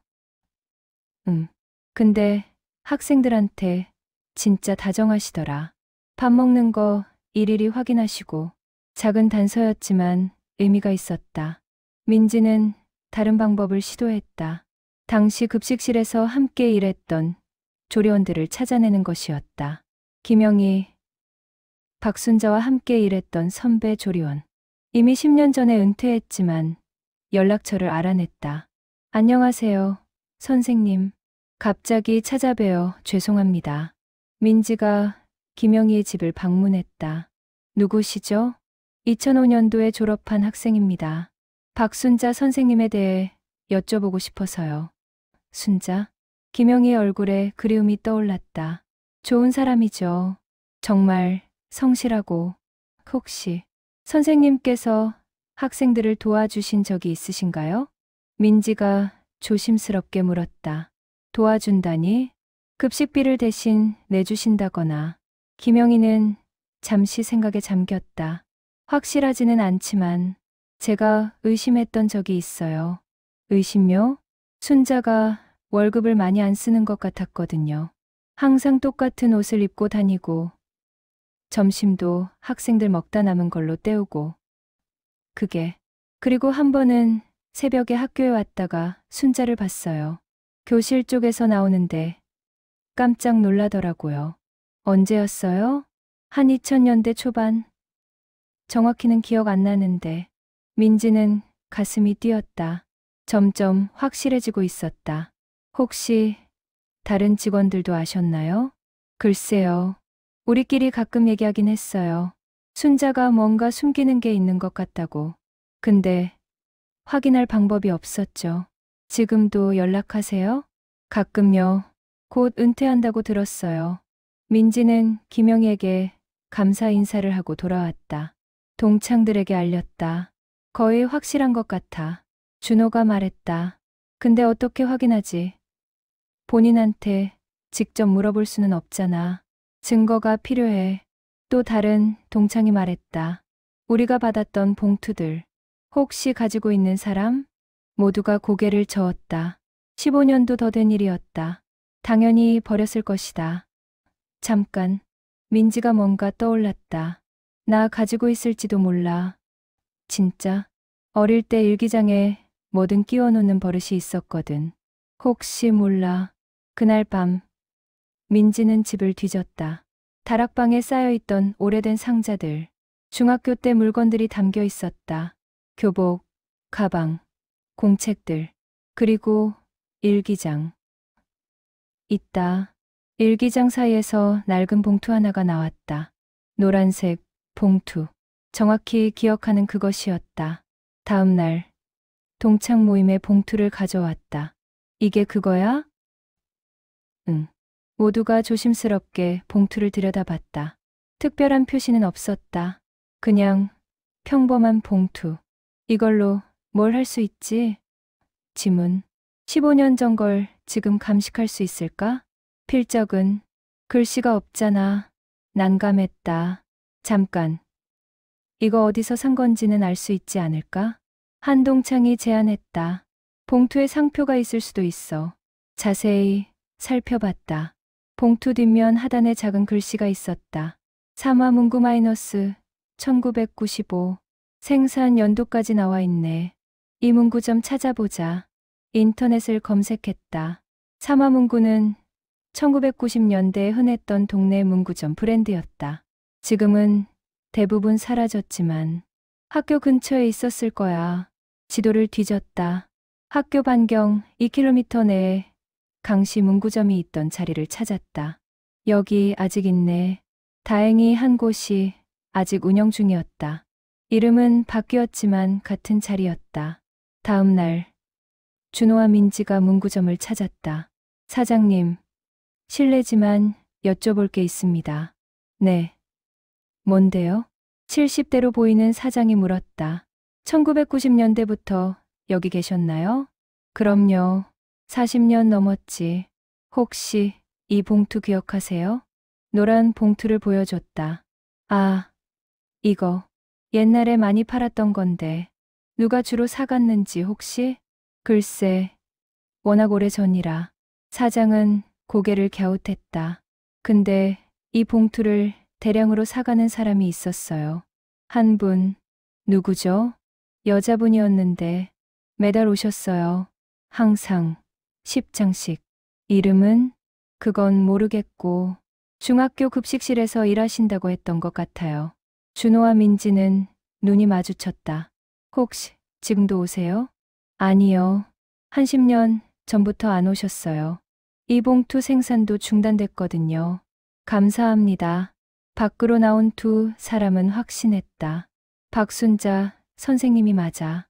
근데 학생들한테 진짜 다정하시더라. 밥 먹는 거 일일이 확인하시고. 작은 단서였지만 의미가 있었다. 민지는 다른 방법을 시도했다. 당시 급식실에서 함께 일했던 조리원들을 찾아내는 것이었다. 김영희, 박순자와 함께 일했던 선배 조리원. 이미 10년 전에 은퇴했지만 연락처를 알아냈다. 안녕하세요, 선생님. 갑자기 찾아뵈어 죄송합니다. 민지가 김영희의 집을 방문했다. 누구시죠? 2005년도에 졸업한 학생입니다. 박순자 선생님에 대해 여쭤보고 싶어서요. 순자? 김영희의 얼굴에 그리움이 떠올랐다. 좋은 사람이죠. 정말 성실하고. 혹시 선생님께서 학생들을 도와주신 적이 있으신가요? 민지가 조심스럽게 물었다. 도와준다니? 급식비를 대신 내주신다거나. 김영희는 잠시 생각에 잠겼다. 확실하지는 않지만 제가 의심했던 적이 있어요. 의심요? 순자가 월급을 많이 안 쓰는 것 같았거든요. 항상 똑같은 옷을 입고 다니고 점심도 학생들 먹다 남은 걸로 때우고. 그리고 한 번은 새벽에 학교에 왔다가 순자를 봤어요. 교실 쪽에서 나오는데 깜짝 놀라더라고요. 언제였어요? 한 2000년대 초반. 정확히는 기억 안 나는데. 민지는 가슴이 뛰었다. 점점 확실해지고 있었다. 혹시 다른 직원들도 아셨나요? 글쎄요. 우리끼리 가끔 얘기하긴 했어요. 순자가 뭔가 숨기는 게 있는 것 같다고. 근데 확인할 방법이 없었죠. 지금도 연락하세요? 가끔요. 곧 은퇴한다고 들었어요. 민지는 김영희에게 감사 인사를 하고 돌아왔다. 동창들에게 알렸다. 거의 확실한 것 같아. 준호가 말했다. 근데 어떻게 확인하지? 본인한테 직접 물어볼 수는 없잖아. 증거가 필요해. 또 다른 동창이 말했다. 우리가 받았던 봉투들. 혹시 가지고 있는 사람? 모두가 고개를 저었다. 15년도 더 된 일이었다. 당연히 버렸을 것이다. 잠깐. 민지가 뭔가 떠올랐다. 나 가지고 있을지도 몰라. 진짜? 어릴 때 일기장에 뭐든 끼워놓는 버릇이 있었거든. 혹시 몰라. 그날 밤 민지는 집을 뒤졌다. 다락방에 쌓여있던 오래된 상자들. 중학교 때 물건들이 담겨 있었다. 교복, 가방, 공책들. 그리고 일기장. 있다. 일기장 사이에서 낡은 봉투 하나가 나왔다. 노란색 봉투. 정확히 기억하는 그것이었다. 다음 날 동창 모임에 봉투를 가져왔다. 이게 그거야? 응. 모두가 조심스럽게 봉투를 들여다봤다. 특별한 표시는 없었다. 그냥 평범한 봉투. 이걸로 뭘 할 수 있지? 지문. 15년 전 걸 지금 감식할 수 있을까? 필적은 글씨가 없잖아. 난감했다. 잠깐. 이거 어디서 산 건지는 알 수 있지 않을까? 한동창이 제안했다. 봉투에 상표가 있을 수도 있어. 자세히 살펴봤다. 봉투 뒷면 하단에 작은 글씨가 있었다. 삼화문구 마이너스 1995. 생산 연도까지 나와 있네. 이 문구 좀 찾아보자. 인터넷을 검색했다. 삼화문구는 1990년대에 흔했던 동네 문구점 브랜드였다. 지금은 대부분 사라졌지만 학교 근처에 있었을 거야. 지도를 뒤졌다. 학교 반경 2km 내에 강시 문구점이 있던 자리를 찾았다. 여기 아직 있네. 다행히 한 곳이 아직 운영 중이었다. 이름은 바뀌었지만 같은 자리였다. 다음 날 준호와 민지가 문구점을 찾았다. 사장님, 실례지만 여쭤볼 게 있습니다. 네. 뭔데요? 70대로 보이는 사장이 물었다. 1990년대부터 여기 계셨나요? 그럼요. 40년 넘었지. 혹시 이 봉투 기억하세요? 노란 봉투를 보여줬다. 아, 이거. 옛날에 많이 팔았던 건데. 누가 주로 사갔는지 혹시? 글쎄, 워낙 오래전이라. 사장은 고개를 갸웃했다. 근데 이 봉투를 대량으로 사가는 사람이 있었어요. 한 분. 누구죠? 여자분이었는데 매달 오셨어요. 항상 10장씩. 이름은? 그건 모르겠고 중학교 급식실에서 일하신다고 했던 것 같아요. 준호와 민지는 눈이 마주쳤다. 혹시 지금도 오세요? 아니요. 한 10년 전부터 안 오셨어요. 이 봉투 생산도 중단됐거든요. 감사합니다. 밖으로 나온 두 사람은 확신했다. 박순자 선생님이 맞아.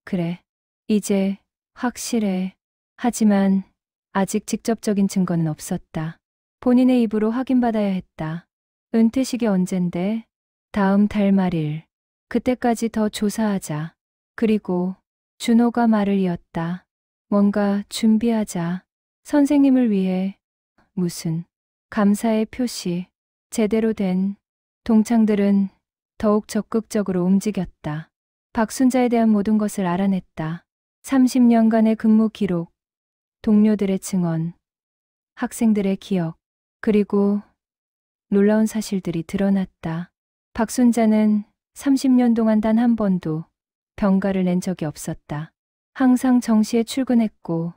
그래. 이제 확실해. 하지만 아직 직접적인 증거는 없었다. 본인의 입으로 확인받아야 했다. 은퇴식이 언젠데? 다음 달 말일. 그때까지 더 조사하자. 그리고 준호가 말을 이었다. 뭔가 준비하자. 선생님을 위해. 무슨 감사의 표시. 제대로 된. 동창들은 더욱 적극적으로 움직였다. 박순자에 대한 모든 것을 알아냈다. 30년간의 근무 기록, 동료들의 증언, 학생들의 기억, 그리고 놀라운 사실들이 드러났다. 박순자는 30년 동안 단 한 번도 병가를 낸 적이 없었다. 항상 정시에 출근했고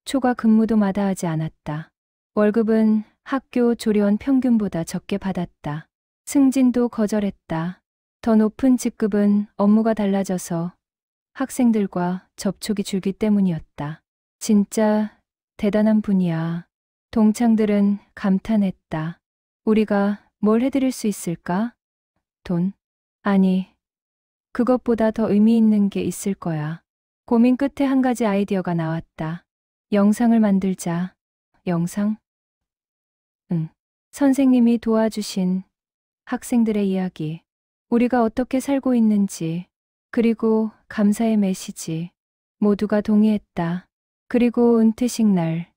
초과 근무도 마다하지 않았다. 월급은 학교 조리원 평균보다 적게 받았다. 승진도 거절했다. 더 높은 직급은 업무가 달라져서 학생들과 접촉이 줄기 때문이었다. 진짜 대단한 분이야. 동창들은 감탄했다. 우리가 뭘 해드릴 수 있을까? 돈? 아니, 그것보다 더 의미 있는 게 있을 거야. 고민 끝에 한 가지 아이디어가 나왔다. 영상을 만들자. 영상? 응. 선생님이 도와주신 학생들의 이야기. 우리가 어떻게 살고 있는지, 그리고 감사의 메시지. 모두가 동의했다. 그리고 은퇴식 날.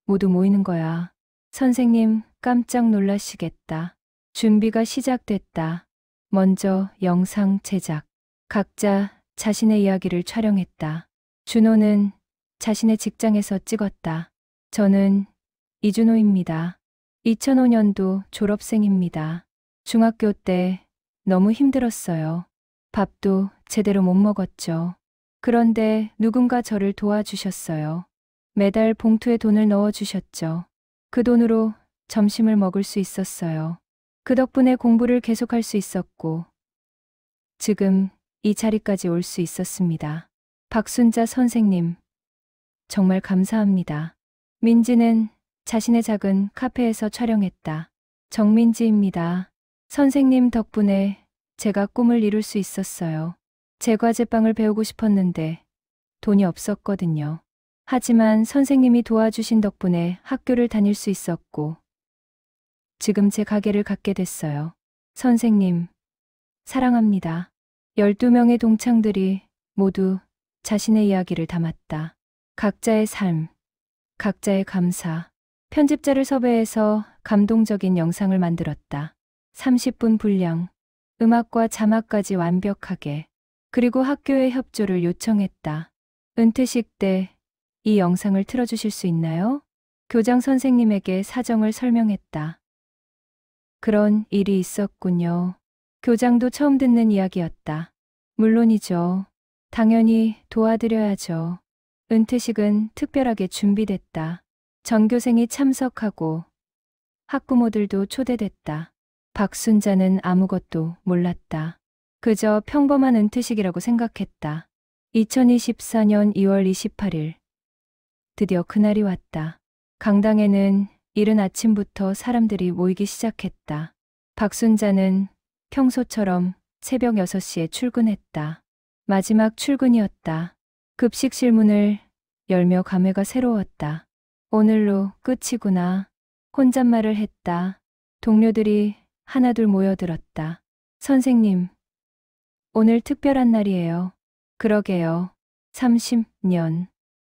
모두 모이는 거야. 선생님 깜짝 놀라시겠다. 준비가 시작됐다. 먼저 영상 제작. 각자 자신의 이야기를 촬영했다. 준호는 자신의 직장에서 찍었다. 저는 이준호입니다. 2005년도 졸업생입니다. 중학교 때 너무 힘들었어요. 밥도 제대로 못 먹었죠. 그런데 누군가 저를 도와주셨어요. 매달 봉투에 돈을 넣어주셨죠. 그 돈으로 점심을 먹을 수 있었어요. 그 덕분에 공부를 계속할 수 있었고, 지금 이 자리까지 올 수 있었습니다. 박순자 선생님, 정말 감사합니다. 민지는 자신의 작은 카페에서 촬영했다. 정민지입니다. 선생님 덕분에 제가 꿈을 이룰 수 있었어요. 제과제빵을 배우고 싶었는데 돈이 없었거든요. 하지만 선생님이 도와주신 덕분에 학교를 다닐 수 있었고, 지금 제 가게를 갖게 됐어요. 선생님, 사랑합니다. 12명의 동창들이 모두 자신의 이야기를 담았다. 각자의 삶, 각자의 감사. 편집자를 섭외해서 감동적인 영상을 만들었다. 30분 분량, 음악과 자막까지 완벽하게. 그리고 학교의 협조를 요청했다. 은퇴식 때 이 영상을 틀어주실 수 있나요? 교장 선생님에게 사정을 설명했다. 그런 일이 있었군요. 교장도 처음 듣는 이야기였다. 물론이죠. 당연히 도와드려야죠. 은퇴식은 특별하게 준비됐다. 전교생이 참석하고 학부모들도 초대됐다. 박순자는 아무것도 몰랐다. 그저 평범한 은퇴식이라고 생각했다. 2024년 2월 28일. 드디어 그날이 왔다. 강당에는 이른 아침부터 사람들이 모이기 시작했다. 박순자는 평소처럼 새벽 6시에 출근했다. 마지막 출근이었다. 급식실 문을 열며 감회가 새로웠다. 오늘로 끝이구나. 혼잣말을 했다. 동료들이 하나둘 모여들었다. 선생님, 오늘 특별한 날이에요. 그러게요. 30년.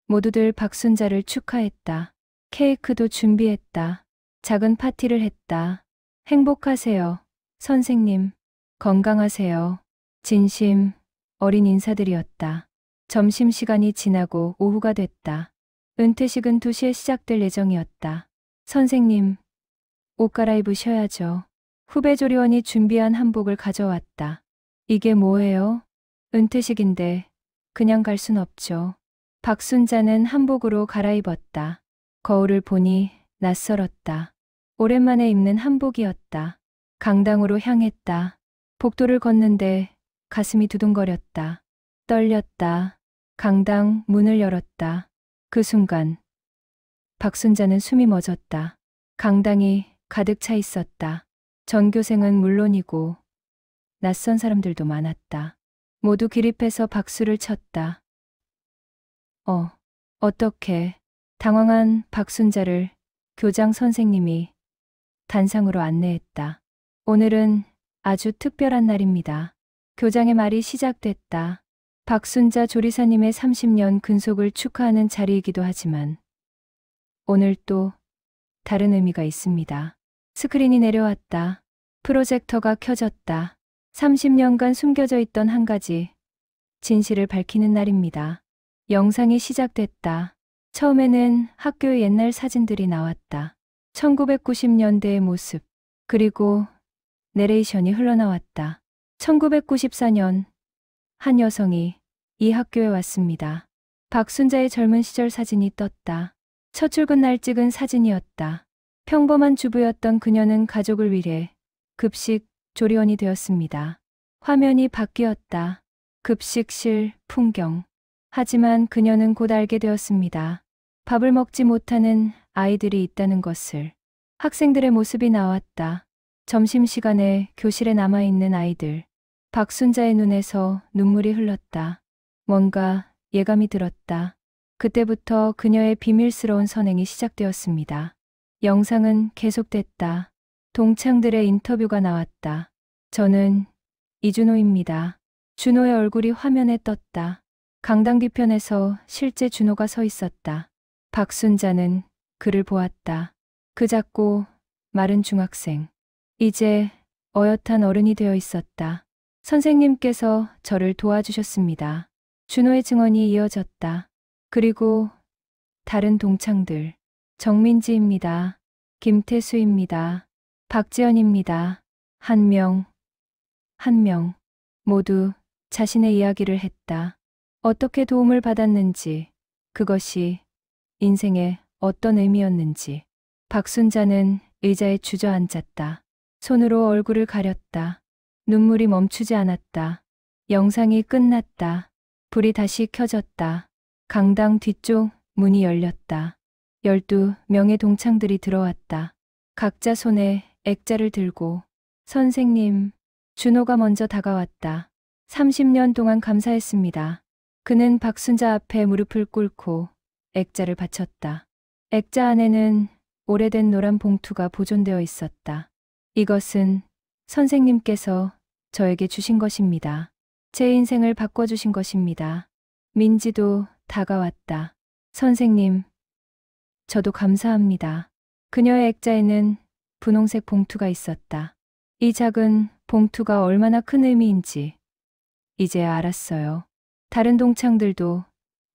모두들 박순자를 축하했다. 케이크도 준비했다. 작은 파티를 했다. 행복하세요. 선생님, 건강하세요. 진심 어린 인사들이었다. 점심시간이 지나고 오후가 됐다. 은퇴식은 2시에 시작될 예정이었다. 선생님, 옷 갈아입으셔야죠. 후배 조리원이 준비한 한복을 가져왔다. 이게 뭐예요? 은퇴식인데 그냥 갈 순 없죠. 박순자는 한복으로 갈아입었다. 거울을 보니 낯설었다. 오랜만에 입는 한복이었다. 강당으로 향했다. 복도를 걷는데 가슴이 두둥거렸다. 떨렸다. 강당 문을 열었다. 그 순간 박순자는 숨이 멎었다. 강당이 가득 차 있었다. 전교생은 물론이고 낯선 사람들도 많았다. 모두 기립해서 박수를 쳤다. 어떻게? 당황한 박순자를 교장 선생님이 단상으로 안내했다. 오늘은 아주 특별한 날입니다. 교장의 말이 시작됐다. 박순자 조리사님의 30년 근속을 축하하는 자리이기도 하지만 오늘 또 다른 의미가 있습니다. 스크린이 내려왔다. 프로젝터가 켜졌다. 30년간 숨겨져 있던 한 가지 진실을 밝히는 날입니다. 영상이 시작됐다. 처음에는 학교의 옛날 사진들이 나왔다. 1990년대의 모습, 그리고 내레이션이 흘러나왔다. 1994년 한 여성이 이 학교에 왔습니다. 박순자의 젊은 시절 사진이 떴다. 첫 출근 날 찍은 사진이었다. 평범한 주부였던 그녀는 가족을 위해 급식 조리원이 되었습니다. 화면이 바뀌었다. 급식실 풍경. 하지만 그녀는 곧 알게 되었습니다. 밥을 먹지 못하는 아이들이 있다는 것을. 학생들의 모습이 나왔다. 점심시간에 교실에 남아있는 아이들. 박순자의 눈에서 눈물이 흘렀다. 뭔가 예감이 들었다. 그때부터 그녀의 비밀스러운 선행이 시작되었습니다. 영상은 계속됐다. 동창들의 인터뷰가 나왔다. 저는 이준호입니다. 준호의 얼굴이 화면에 떴다. 강당 뒤편에서 실제 준호가 서 있었다. 박순자는 그를 보았다. 그 작고 마른 중학생. 이제 어엿한 어른이 되어 있었다. 선생님께서 저를 도와주셨습니다. 준호의 증언이 이어졌다. 그리고 다른 동창들. 정민지입니다. 김태수입니다. 박지연입니다. 한 명 모두 자신의 이야기를 했다. 어떻게 도움을 받았는지, 그것이 인생에 어떤 의미였는지. 박순자는 의자에 주저앉았다. 손으로 얼굴을 가렸다. 눈물이 멈추지 않았다. 영상이 끝났다. 불이 다시 켜졌다. 강당 뒤쪽 문이 열렸다. 12명의 동창들이 들어왔다. 각자 손에 액자를 들고. 선생님, 준호가 먼저 다가왔다. 30년 동안 감사했습니다. 그는 박순자 앞에 무릎을 꿇고 액자를 바쳤다. 액자 안에는 오래된 노란 봉투가 보존되어 있었다. 이것은 선생님께서 저에게 주신 것입니다. 제 인생을 바꿔주신 것입니다. 민지도 다가왔다. 선생님, 저도 감사합니다. 그녀의 액자에는 분홍색 봉투가 있었다. 이 작은 봉투가 얼마나 큰 의미인지 이제야 알았어요. 다른 동창들도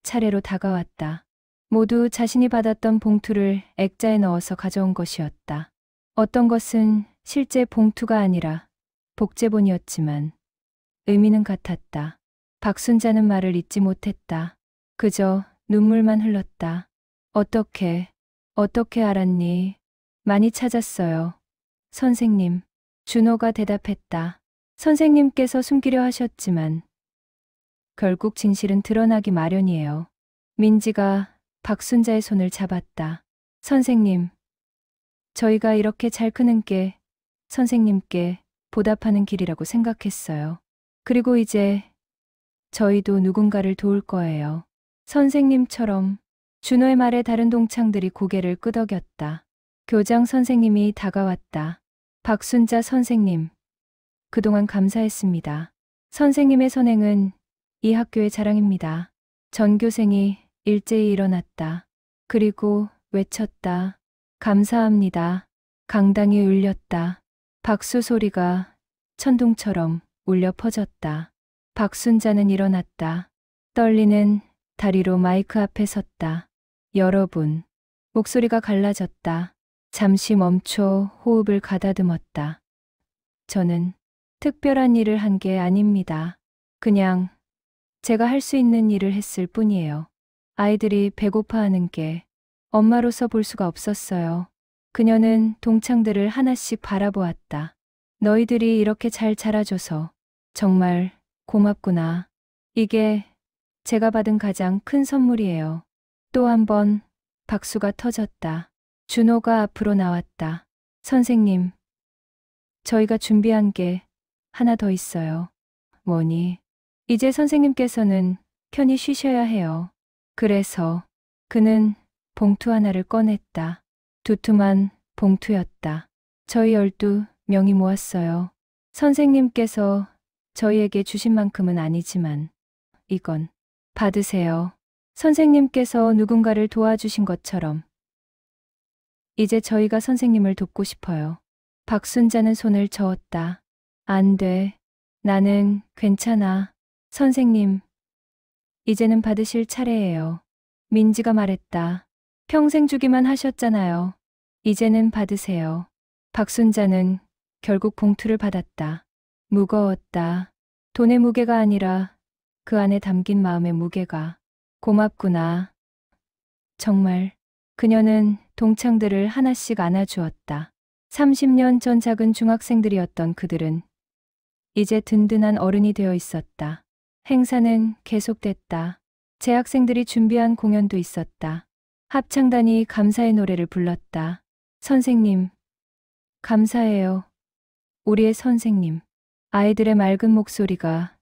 차례로 다가왔다. 모두 자신이 받았던 봉투를 액자에 넣어서 가져온 것이었다. 어떤 것은 실제 봉투가 아니라 복제본이었지만 의미는 같았다. 박순자는 말을 잇지 못했다. 그저 눈물만 흘렀다. 어떻게 알았니? 많이 찾았어요. 선생님. 준호가 대답했다. 선생님께서 숨기려 하셨지만 결국 진실은 드러나기 마련이에요. 민지가 박순자의 손을 잡았다. 선생님, 저희가 이렇게 잘 크는 게 선생님께 보답하는 길이라고 생각했어요. 그리고 이제 저희도 누군가를 도울 거예요. 선생님처럼. 준호의 말에 다른 동창들이 고개를 끄덕였다. 교장 선생님이 다가왔다. 박순자 선생님, 그동안 감사했습니다. 선생님의 선행은 이 학교의 자랑입니다. 전교생이 일제히 일어났다. 그리고 외쳤다. 감사합니다. 강당이 울렸다. 박수 소리가 천둥처럼 울려 퍼졌다. 박순자는 일어났다. 떨리는 다리로 마이크 앞에 섰다. 여러분, 목소리가 갈라졌다. 잠시 멈춰 호흡을 가다듬었다. 저는 특별한 일을 한 게 아닙니다. 그냥 제가 할 수 있는 일을 했을 뿐이에요. 아이들이 배고파하는 게 엄마로서 볼 수가 없었어요. 그녀는 동창들을 하나씩 바라보았다. 너희들이 이렇게 잘 자라줘서 정말 고맙구나. 이게 제가 받은 가장 큰 선물이에요. 또 한 번 박수가 터졌다. 준호가 앞으로 나왔다. 선생님, 저희가 준비한 게 하나 더 있어요. 뭐니? 이제 선생님께서는 편히 쉬셔야 해요. 그래서 그는 봉투 하나를 꺼냈다. 두툼한 봉투였다. 저희 12명이 모았어요. 선생님께서 저희에게 주신 만큼은 아니지만 이건 받으세요. 선생님께서 누군가를 도와주신 것처럼 이제 저희가 선생님을 돕고 싶어요. 박순자는 손을 저었다. 안 돼. 나는 괜찮아. 선생님, 이제는 받으실 차례예요. 민지가 말했다. 평생 주기만 하셨잖아요. 이제는 받으세요. 박순자는 결국 봉투를 받았다. 무거웠다. 돈의 무게가 아니라 그 안에 담긴 마음의 무게가. 고맙구나. 정말. 그녀는 동창들을 하나씩 안아주었다. 30년 전 작은 중학생들이었던 그들은 이제 든든한 어른이 되어 있었다. 행사는 계속됐다. 재학생들이 준비한 공연도 있었다. 합창단이 감사의 노래를 불렀다. 선생님, 감사해요. 우리의 선생님. 아이들의 맑은 목소리가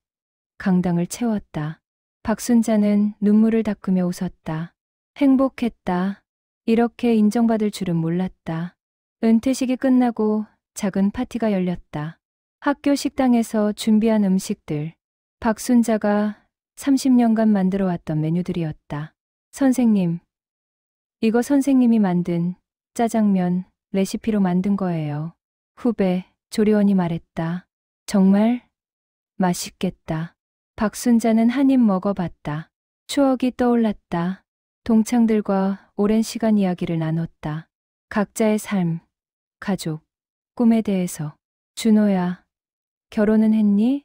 강당을 채웠다. 박순자는 눈물을 닦으며 웃었다. 행복했다. 이렇게 인정받을 줄은 몰랐다. 은퇴식이 끝나고 작은 파티가 열렸다. 학교 식당에서 준비한 음식들. 박순자가 30년간 만들어 왔던 메뉴들이었다. 선생님, 이거 선생님이 만든 짜장면 레시피로 만든 거예요. 후배 조리원이 말했다. 정말 맛있겠다. 박순자는 한 입 먹어봤다. 추억이 떠올랐다. 동창들과 오랜 시간 이야기를 나눴다. 각자의 삶, 가족, 꿈에 대해서. 준호야, 결혼은 했니?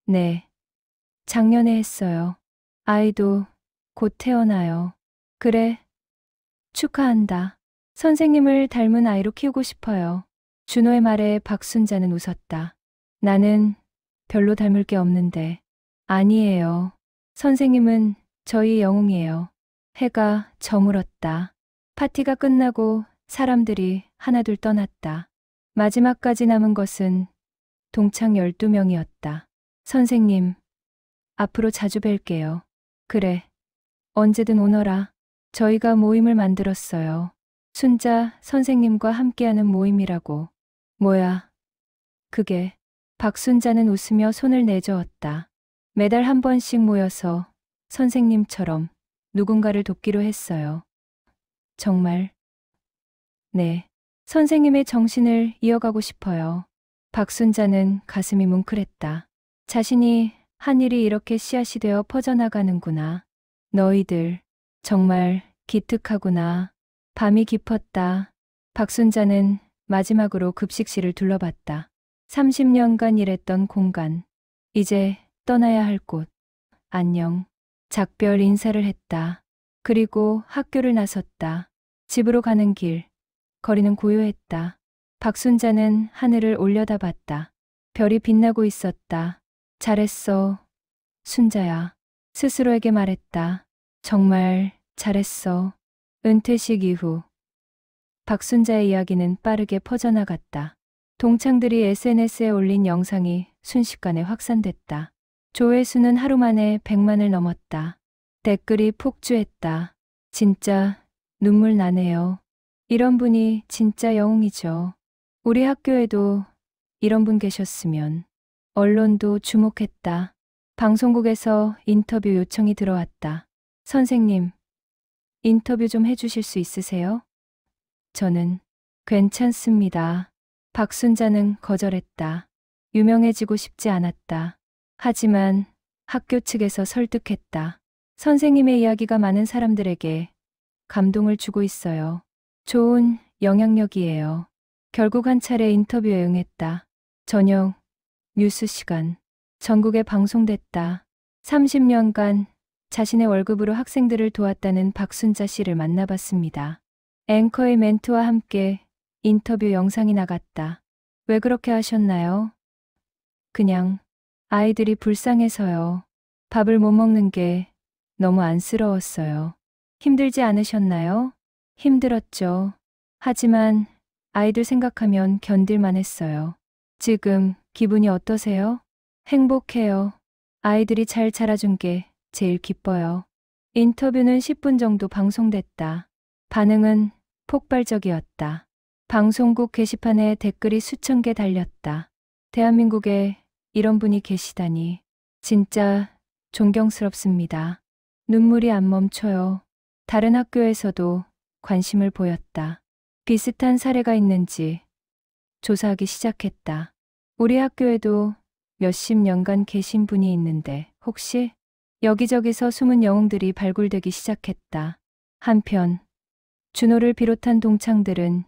네. 작년에 했어요. 아이도 곧 태어나요. 그래. 축하한다. 선생님을 닮은 아이로 키우고 싶어요. 준호의 말에 박순자는 웃었다. 나는 별로 닮을 게 없는데. 아니에요. 선생님은 저희 영웅이에요. 해가 저물었다. 파티가 끝나고 사람들이 하나둘 떠났다. 마지막까지 남은 것은 동창 12명이었다. 선생님, 앞으로 자주 뵐게요. 그래. 언제든 오너라. 저희가 모임을 만들었어요. 순자 선생님과 함께하는 모임이라고. 뭐야? 그게. 박순자는 웃으며 손을 내저었다. 매달 한 번씩 모여서 선생님처럼 누군가를 돕기로 했어요. 정말. 네. 선생님의 정신을 이어가고 싶어요. 박순자는 가슴이 뭉클했다. 자신이 한 일이 이렇게 씨앗이 되어 퍼져나가는구나. 너희들 정말 기특하구나. 밤이 깊었다. 박순자는 마지막으로 급식실을 둘러봤다. 30년간 일했던 공간. 이제 떠나야 할 곳. 안녕. 작별 인사를 했다. 그리고 학교를 나섰다. 집으로 가는 길. 거리는 고요했다. 박순자는 하늘을 올려다봤다. 별이 빛나고 있었다. 잘했어. 순자야. 스스로에게 말했다. 정말 잘했어. 은퇴식 이후 박순자의 이야기는 빠르게 퍼져나갔다. 동창들이 SNS에 올린 영상이 순식간에 확산됐다. 조회수는 하루 만에 100만을 넘었다. 댓글이 폭주했다. 진짜 눈물 나네요. 이런 분이 진짜 영웅이죠. 우리 학교에도 이런 분 계셨으면. 언론도 주목했다. 방송국에서 인터뷰 요청이 들어왔다. 선생님, 인터뷰 좀 해주실 수 있으세요? 저는 괜찮습니다. 박순자는 거절했다. 유명해지고 싶지 않았다. 하지만 학교 측에서 설득했다. 선생님의 이야기가 많은 사람들에게 감동을 주고 있어요. 좋은 영향력이에요. 결국 한 차례 인터뷰에 응했다. 저녁 뉴스 시간. 전국에 방송됐다. 30년간 자신의 월급으로 학생들을 도왔다는 박순자 씨를 만나봤습니다. 앵커의 멘트와 함께 인터뷰 영상이 나갔다. 왜 그렇게 하셨나요? 그냥 아이들이 불쌍해서요. 밥을 못 먹는 게 너무 안쓰러웠어요. 힘들지 않으셨나요? 힘들었죠. 하지만 아이들 생각하면 견딜만 했어요. 지금 기분이 어떠세요? 행복해요. 아이들이 잘 자라준 게 제일 기뻐요. 인터뷰는 10분 정도 방송됐다. 반응은 폭발적이었다. 방송국 게시판에 댓글이 수천 개 달렸다. 대한민국에 이런 분이 계시다니 진짜 존경스럽습니다. 눈물이 안 멈춰요. 다른 학교에서도 관심을 보였다. 비슷한 사례가 있는지 조사하기 시작했다. 우리 학교에도 몇십 년간 계신 분이 있는데 혹시 여기저기서 숨은 영웅들이 발굴되기 시작했다. 한편 준호를 비롯한 동창들은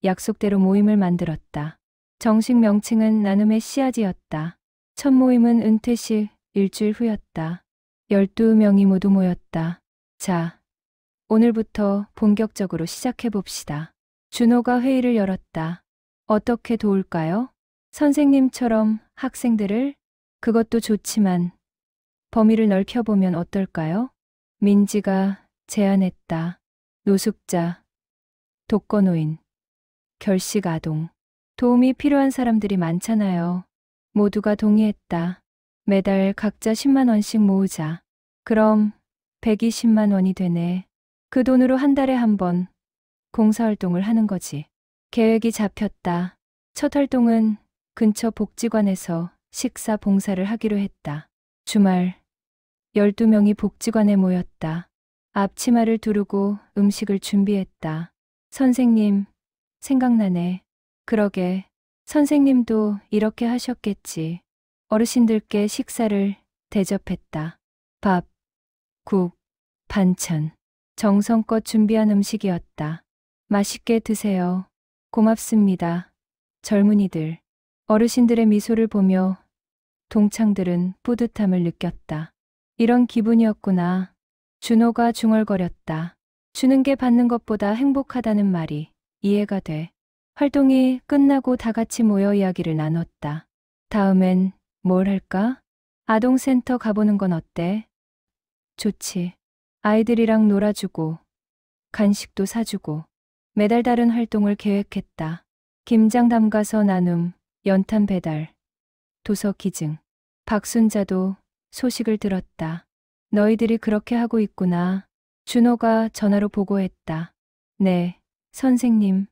약속대로 모임을 만들었다. 정식 명칭은 나눔의 씨앗이었다. 첫 모임은 은퇴식 일주일 후였다. 12명이 모두 모였다. 자, 오늘부터 본격적으로 시작해봅시다. 준호가 회의를 열었다. 어떻게 도울까요? 선생님처럼 학생들을? 그것도 좋지만 범위를 넓혀보면 어떨까요? 민지가 제안했다. 노숙자, 독거노인, 결식아동. 도움이 필요한 사람들이 많잖아요. 모두가 동의했다. 매달 각자 10만 원씩 모으자. 그럼 120만 원이 되네. 그 돈으로 한 달에 한 번 봉사활동을 하는 거지. 계획이 잡혔다. 첫 활동은 근처 복지관에서 식사 봉사를 하기로 했다. 주말 12명이 복지관에 모였다. 앞치마를 두르고 음식을 준비했다. 선생님, 생각나네. 그러게, 선생님도 이렇게 하셨겠지. 어르신들께 식사를 대접했다. 밥, 국, 반찬. 정성껏 준비한 음식이었다. 맛있게 드세요. 고맙습니다. 젊은이들. 어르신들의 미소를 보며 동창들은 뿌듯함을 느꼈다. 이런 기분이었구나. 준호가 중얼거렸다. 주는 게 받는 것보다 행복하다는 말이 이해가 돼. 활동이 끝나고 다 같이 모여 이야기를 나눴다. 다음엔 뭘 할까? 아동센터 가보는 건 어때? 좋지. 아이들이랑 놀아주고 간식도 사주고 매달 다른 활동을 계획했다. 김장 담가서 나눔, 연탄 배달, 도서 기증. 박순자도 소식을 들었다. 너희들이 그렇게 하고 있구나. 준호가 전화로 보고했다. 네, 선생님,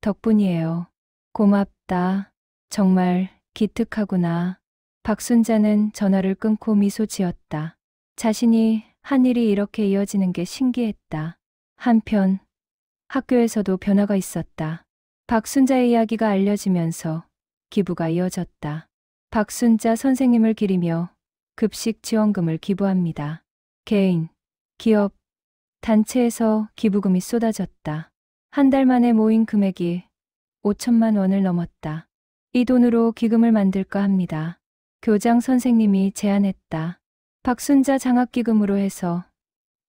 덕분이에요. 고맙다. 정말 기특하구나. 박순자는 전화를 끊고 미소 지었다. 자신이 한 일이 이렇게 이어지는 게 신기했다. 한편 학교에서도 변화가 있었다. 박순자의 이야기가 알려지면서 기부가 이어졌다. 박순자 선생님을 기리며 급식 지원금을 기부합니다. 개인, 기업, 단체에서 기부금이 쏟아졌다. 한 달 만에 모인 금액이 5천만 원을 넘었다. 이 돈으로 기금을 만들까 합니다. 교장 선생님이 제안했다. 박순자 장학기금으로 해서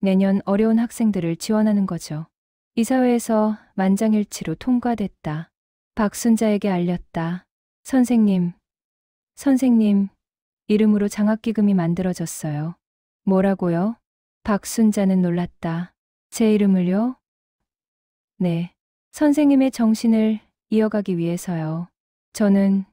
내년 어려운 학생들을 지원하는 거죠. 이사회에서 만장일치로 통과됐다. 박순자에게 알렸다. 선생님, 이름으로 장학기금이 만들어졌어요. 뭐라고요? 박순자는 놀랐다. 제 이름을요? 네. 선생님의 정신을 이어가기 위해서요. 저는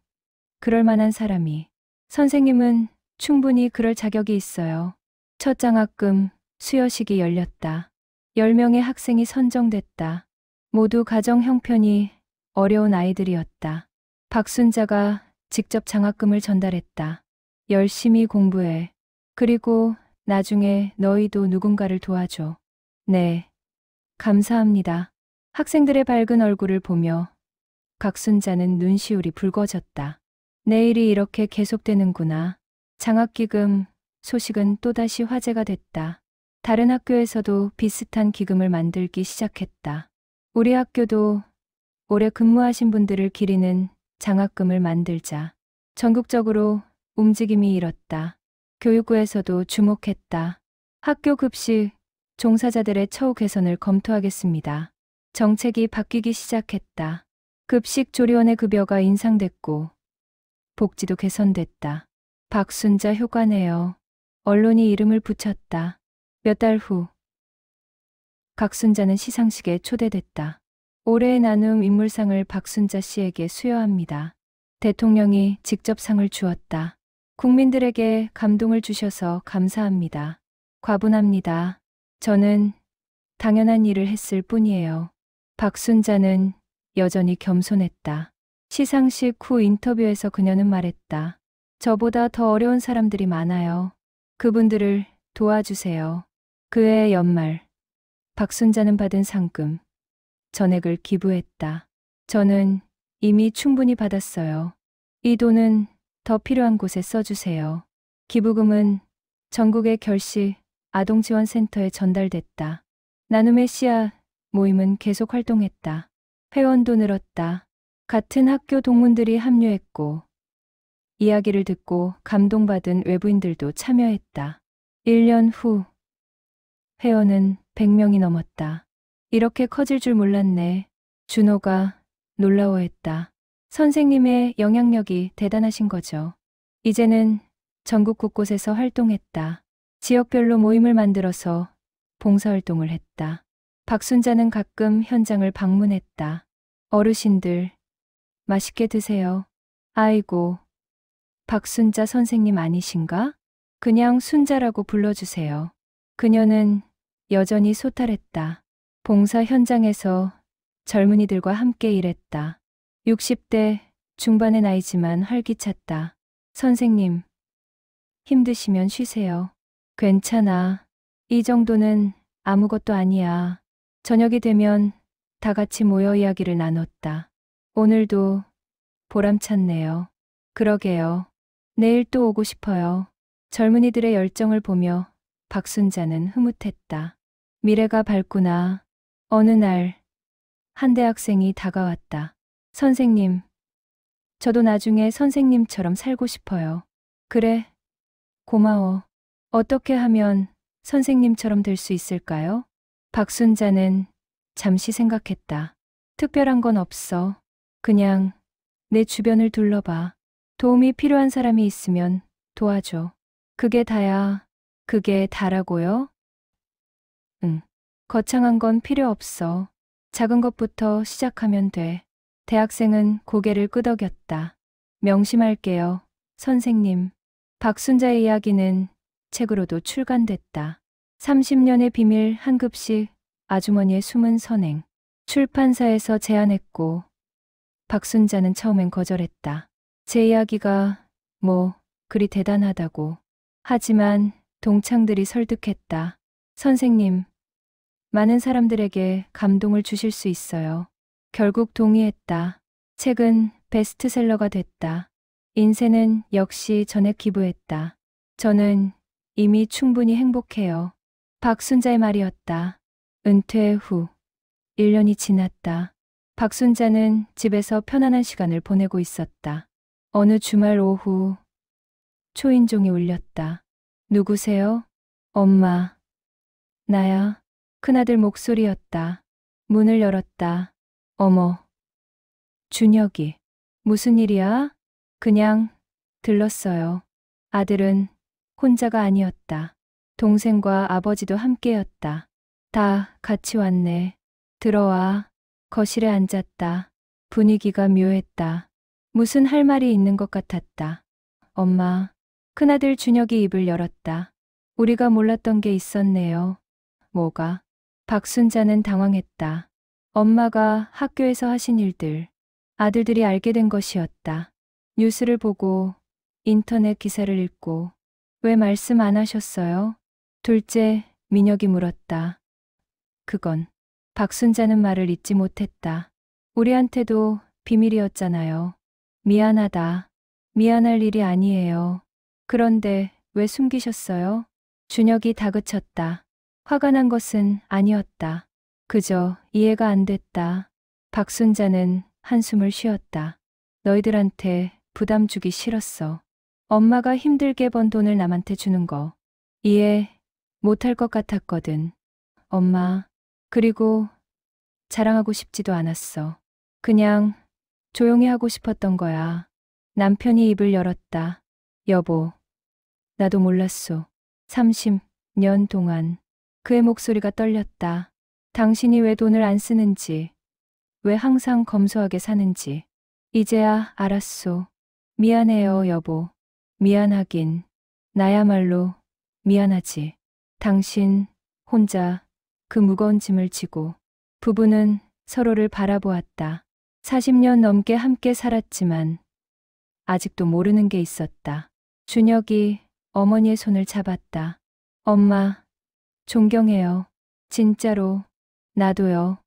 그럴 만한 사람이. 선생님은 충분히 그럴 자격이 있어요. 첫 장학금 수여식이 열렸다. 10명의 학생이 선정됐다. 모두 가정 형편이 어려운 아이들이었다. 박순자가 직접 장학금을 전달했다. 열심히 공부해. 그리고 나중에 너희도 누군가를 도와줘. 네. 감사합니다. 학생들의 밝은 얼굴을 보며 박순자는 눈시울이 붉어졌다. 내일이 이렇게 계속되는구나. 장학기금 소식은 또다시 화제가 됐다. 다른 학교에서도 비슷한 기금을 만들기 시작했다. 우리 학교도 오래 근무하신 분들을 기리는 장학금을 만들자. 전국적으로 움직임이 일었다. 교육부에서도 주목했다. 학교 급식 종사자들의 처우 개선을 검토하겠습니다. 정책이 바뀌기 시작했다. 급식 조리원의 급여가 인상됐고 복지도 개선됐다. 박순자 효과네요. 언론이 이름을 붙였다. 몇 달 후 박순자는 시상식에 초대됐다. 올해의 나눔 인물상을 박순자 씨에게 수여합니다. 대통령이 직접 상을 주었다. 국민들에게 감동을 주셔서 감사합니다. 과분합니다. 저는 당연한 일을 했을 뿐이에요. 박순자는 여전히 겸손했다. 시상식 후 인터뷰에서 그녀는 말했다. 저보다 더 어려운 사람들이 많아요. 그분들을 도와주세요. 그해 연말 박순자는 받은 상금 전액을 기부했다. 저는 이미 충분히 받았어요. 이 돈은 더 필요한 곳에 써주세요. 기부금은 전국의 결식 아동지원센터에 전달됐다. 나눔의 씨앗 모임은 계속 활동했다. 회원도 늘었다. 같은 학교 동문들이 합류했고 이야기를 듣고 감동받은 외부인들도 참여했다. 1년 후 회원은 100명이 넘었다. 이렇게 커질 줄 몰랐네. 준호가 놀라워했다. 선생님의 영향력이 대단하신 거죠. 이제는 전국 곳곳에서 활동했다. 지역별로 모임을 만들어서 봉사활동을 했다. 박순자는 가끔 현장을 방문했다. 어르신들, 맛있게 드세요. 아이고, 박순자 선생님 아니신가? 그냥 순자라고 불러주세요. 그녀는 여전히 소탈했다. 봉사 현장에서 젊은이들과 함께 일했다. 60대 중반의 나이지만 활기찼다. 선생님, 힘드시면 쉬세요. 괜찮아. 이 정도는 아무것도 아니야. 저녁이 되면 다 같이 모여 이야기를 나눴다. 오늘도 보람찼네요. 그러게요. 내일 또 오고 싶어요. 젊은이들의 열정을 보며 박순자는 흐뭇했다. 미래가 밝구나. 어느 날 한 대학생이 다가왔다. 선생님, 저도 나중에 선생님처럼 살고 싶어요. 그래, 고마워. 어떻게 하면 선생님처럼 될 수 있을까요? 박순자는 잠시 생각했다. 특별한 건 없어. 그냥 내 주변을 둘러봐. 도움이 필요한 사람이 있으면 도와줘. 그게 다야. 그게 다라고요? 응. 거창한 건 필요 없어. 작은 것부터 시작하면 돼. 대학생은 고개를 끄덕였다. 명심할게요, 선생님. 박순자의 이야기는 책으로도 출간됐다. 30년의 비밀 한 급식 아주머니의 숨은 선행. 출판사에서 제안했고 박순자는 처음엔 거절했다. 제 이야기가 뭐 그리 대단하다고. 하지만 동창들이 설득했다. 선생님, 많은 사람들에게 감동을 주실 수 있어요. 결국 동의했다. 책은 베스트셀러가 됐다. 인쇄는 역시 전액 기부했다. 저는 이미 충분히 행복해요. 박순자의 말이었다. 은퇴 후 1년이 지났다. 박순자는 집에서 편안한 시간을 보내고 있었다. 어느 주말 오후 초인종이 울렸다. 누구세요? 엄마. 나야. 큰아들 목소리였다. 문을 열었다. 어머. 준혁이. 무슨 일이야? 그냥 들렀어요. 아들은 혼자가 아니었다. 동생과 아버지도 함께였다. 다 같이 왔네. 들어와. 거실에 앉았다. 분위기가 묘했다. 무슨 할 말이 있는 것 같았다. 엄마. 큰아들 준혁이 입을 열었다. 우리가 몰랐던 게 있었네요. 뭐가? 박순자는 당황했다. 엄마가 학교에서 하신 일들, 아들들이 알게 된 것이었다. 뉴스를 보고 인터넷 기사를 읽고 왜 말씀 안 하셨어요? 둘째, 민혁이 물었다. 그건 박순자는 말을 잇지 못했다. 우리한테도 비밀이었잖아요. 미안하다. 미안할 일이 아니에요. 그런데 왜 숨기셨어요? 준혁이 다그쳤다. 화가 난 것은 아니었다. 그저 이해가 안 됐다. 박순자는 한숨을 쉬었다. 너희들한테 부담 주기 싫었어. 엄마가 힘들게 번 돈을 남한테 주는 거 이해 못할 것 같았거든. 엄마. 그리고 자랑하고 싶지도 않았어. 그냥 조용히 하고 싶었던 거야. 남편이 입을 열었다. 여보, 나도 몰랐소. 30년 동안 그의 목소리가 떨렸다. 당신이 왜 돈을 안 쓰는지, 왜 항상 검소하게 사는지 이제야 알았소. 미안해요, 여보. 미안하긴. 나야말로 미안하지. 당신 혼자 그 무거운 짐을 지고 부부는 서로를 바라보았다. 40년 넘게 함께 살았지만 아직도 모르는 게 있었다. 준혁이 어머니의 손을 잡았다. 엄마, 존경해요. 진짜로. 나도요.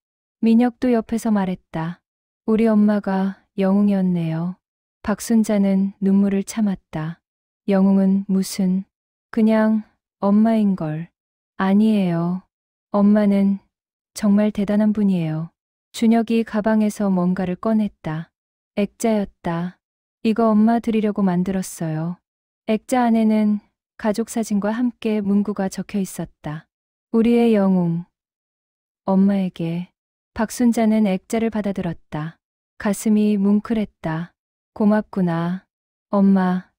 민혁도 옆에서 말했다. 우리 엄마가 영웅이었네요. 박순자는 눈물을 참았다. 영웅은 무슨, 그냥 엄마인걸. 아니에요. 엄마는 정말 대단한 분이에요. 준혁이 가방에서 뭔가를 꺼냈다. 액자였다. 이거 엄마 드리려고 만들었어요. 액자 안에는 가족 사진과 함께 문구가 적혀 있었다. 우리의 영웅. 엄마에게. 박순자는 액자를 받아들었다. 가슴이 뭉클했다. 고맙구나. 엄마.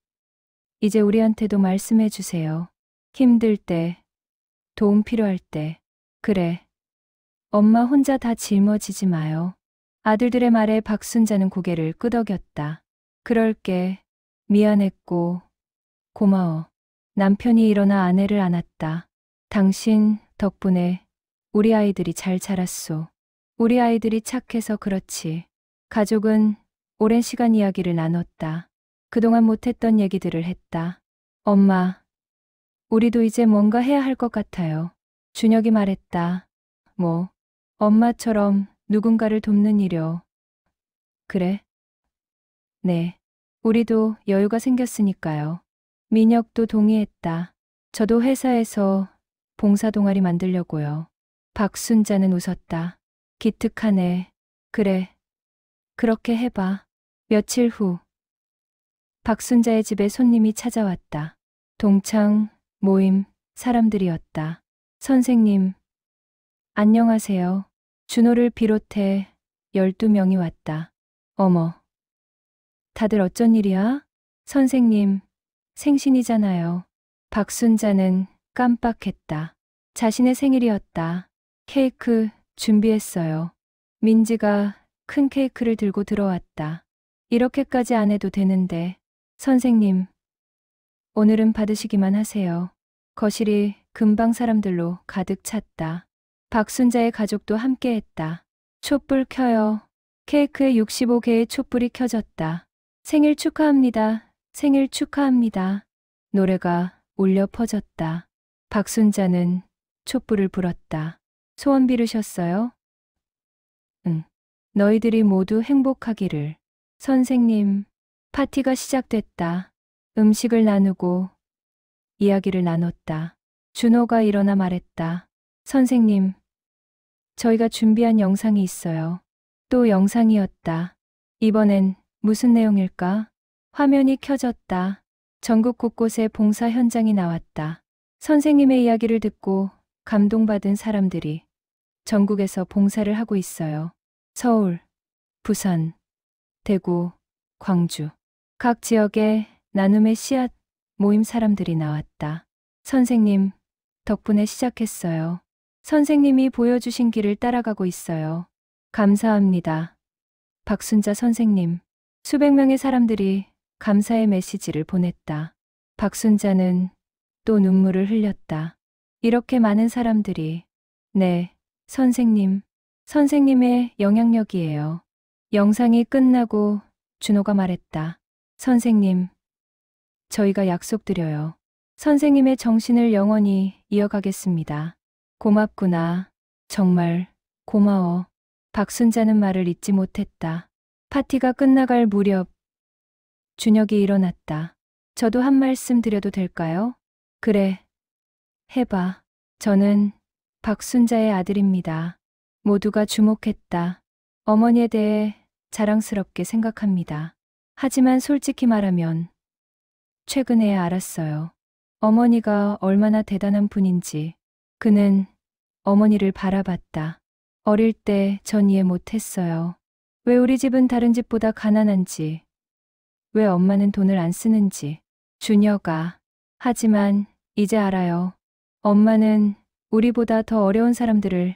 이제 우리한테도 말씀해 주세요. 힘들 때, 도움 필요할 때. 그래. 엄마 혼자 다 짊어지지 마요. 아들들의 말에 박순자는 고개를 끄덕였다. 그럴게. 미안했고 고마워. 남편이 일어나 아내를 안았다. 당신 덕분에 우리 아이들이 잘 자랐소. 우리 아이들이 착해서 그렇지. 가족은 오랜 시간 이야기를 나눴다. 그동안 못했던 얘기들을 했다. 엄마, 우리도 이제 뭔가 해야 할 것 같아요. 준혁이 말했다. 뭐, 엄마처럼 누군가를 돕는 일요. 그래? 네. 우리도 여유가 생겼으니까요. 민혁도 동의했다. 저도 회사에서 봉사 동아리 만들려고요. 박순자는 웃었다. 기특하네. 그래. 그렇게 해봐. 며칠 후. 박순자의 집에 손님이 찾아왔다. 동창, 모임, 사람들이었다. 선생님, 안녕하세요. 준호를 비롯해 12명이 왔다. 어머. 다들 어쩐 일이야? 선생님, 생신이잖아요. 박순자는 깜빡했다. 자신의 생일이었다. 케이크 준비했어요. 민지가 큰 케이크를 들고 들어왔다. 이렇게까지 안 해도 되는데. 선생님, 오늘은 받으시기만 하세요. 거실이 금방 사람들로 가득 찼다. 박순자의 가족도 함께했다. 촛불 켜요. 케이크에 65개의 촛불이 켜졌다. 생일 축하합니다. 생일 축하합니다. 노래가 울려 퍼졌다. 박순자는 촛불을 불었다. 소원 비르셨어요? 응. 너희들이 모두 행복하기를. 선생님, 파티가 시작됐다. 음식을 나누고 이야기를 나눴다. 준호가 일어나 말했다. 선생님, 저희가 준비한 영상이 있어요. 또 영상이었다. 이번엔 무슨 내용일까? 화면이 켜졌다. 전국 곳곳에 봉사 현장이 나왔다. 선생님의 이야기를 듣고 감동받은 사람들이 전국에서 봉사를 하고 있어요. 서울, 부산, 대구, 광주. 각 지역에 나눔의 씨앗 모임 사람들이 나왔다. 선생님, 덕분에 시작했어요. 선생님이 보여주신 길을 따라가고 있어요. 감사합니다. 박순자 선생님. 수백 명의 사람들이 감사의 메시지를 보냈다. 박순자는 또 눈물을 흘렸다. 이렇게 많은 사람들이, 네, 선생님, 선생님의 영향력이에요. 영상이 끝나고 준호가 말했다. 선생님, 저희가 약속드려요. 선생님의 정신을 영원히 이어가겠습니다. 고맙구나. 정말 고마워. 박순자는 말을 잇지 못했다. 파티가 끝나갈 무렵 준혁이 일어났다. 저도 한 말씀 드려도 될까요? 그래. 해봐. 저는 박순자의 아들입니다. 모두가 주목했다. 어머니에 대해 자랑스럽게 생각합니다. 하지만 솔직히 말하면 최근에 알았어요. 어머니가 얼마나 대단한 분인지. 그는 어머니를 바라봤다. 어릴 때 전 이해 못했어요. 왜 우리 집은 다른 집보다 가난한지, 왜 엄마는 돈을 안 쓰는지. 준혁아. 하지만 이제 알아요. 엄마는 우리보다 더 어려운 사람들을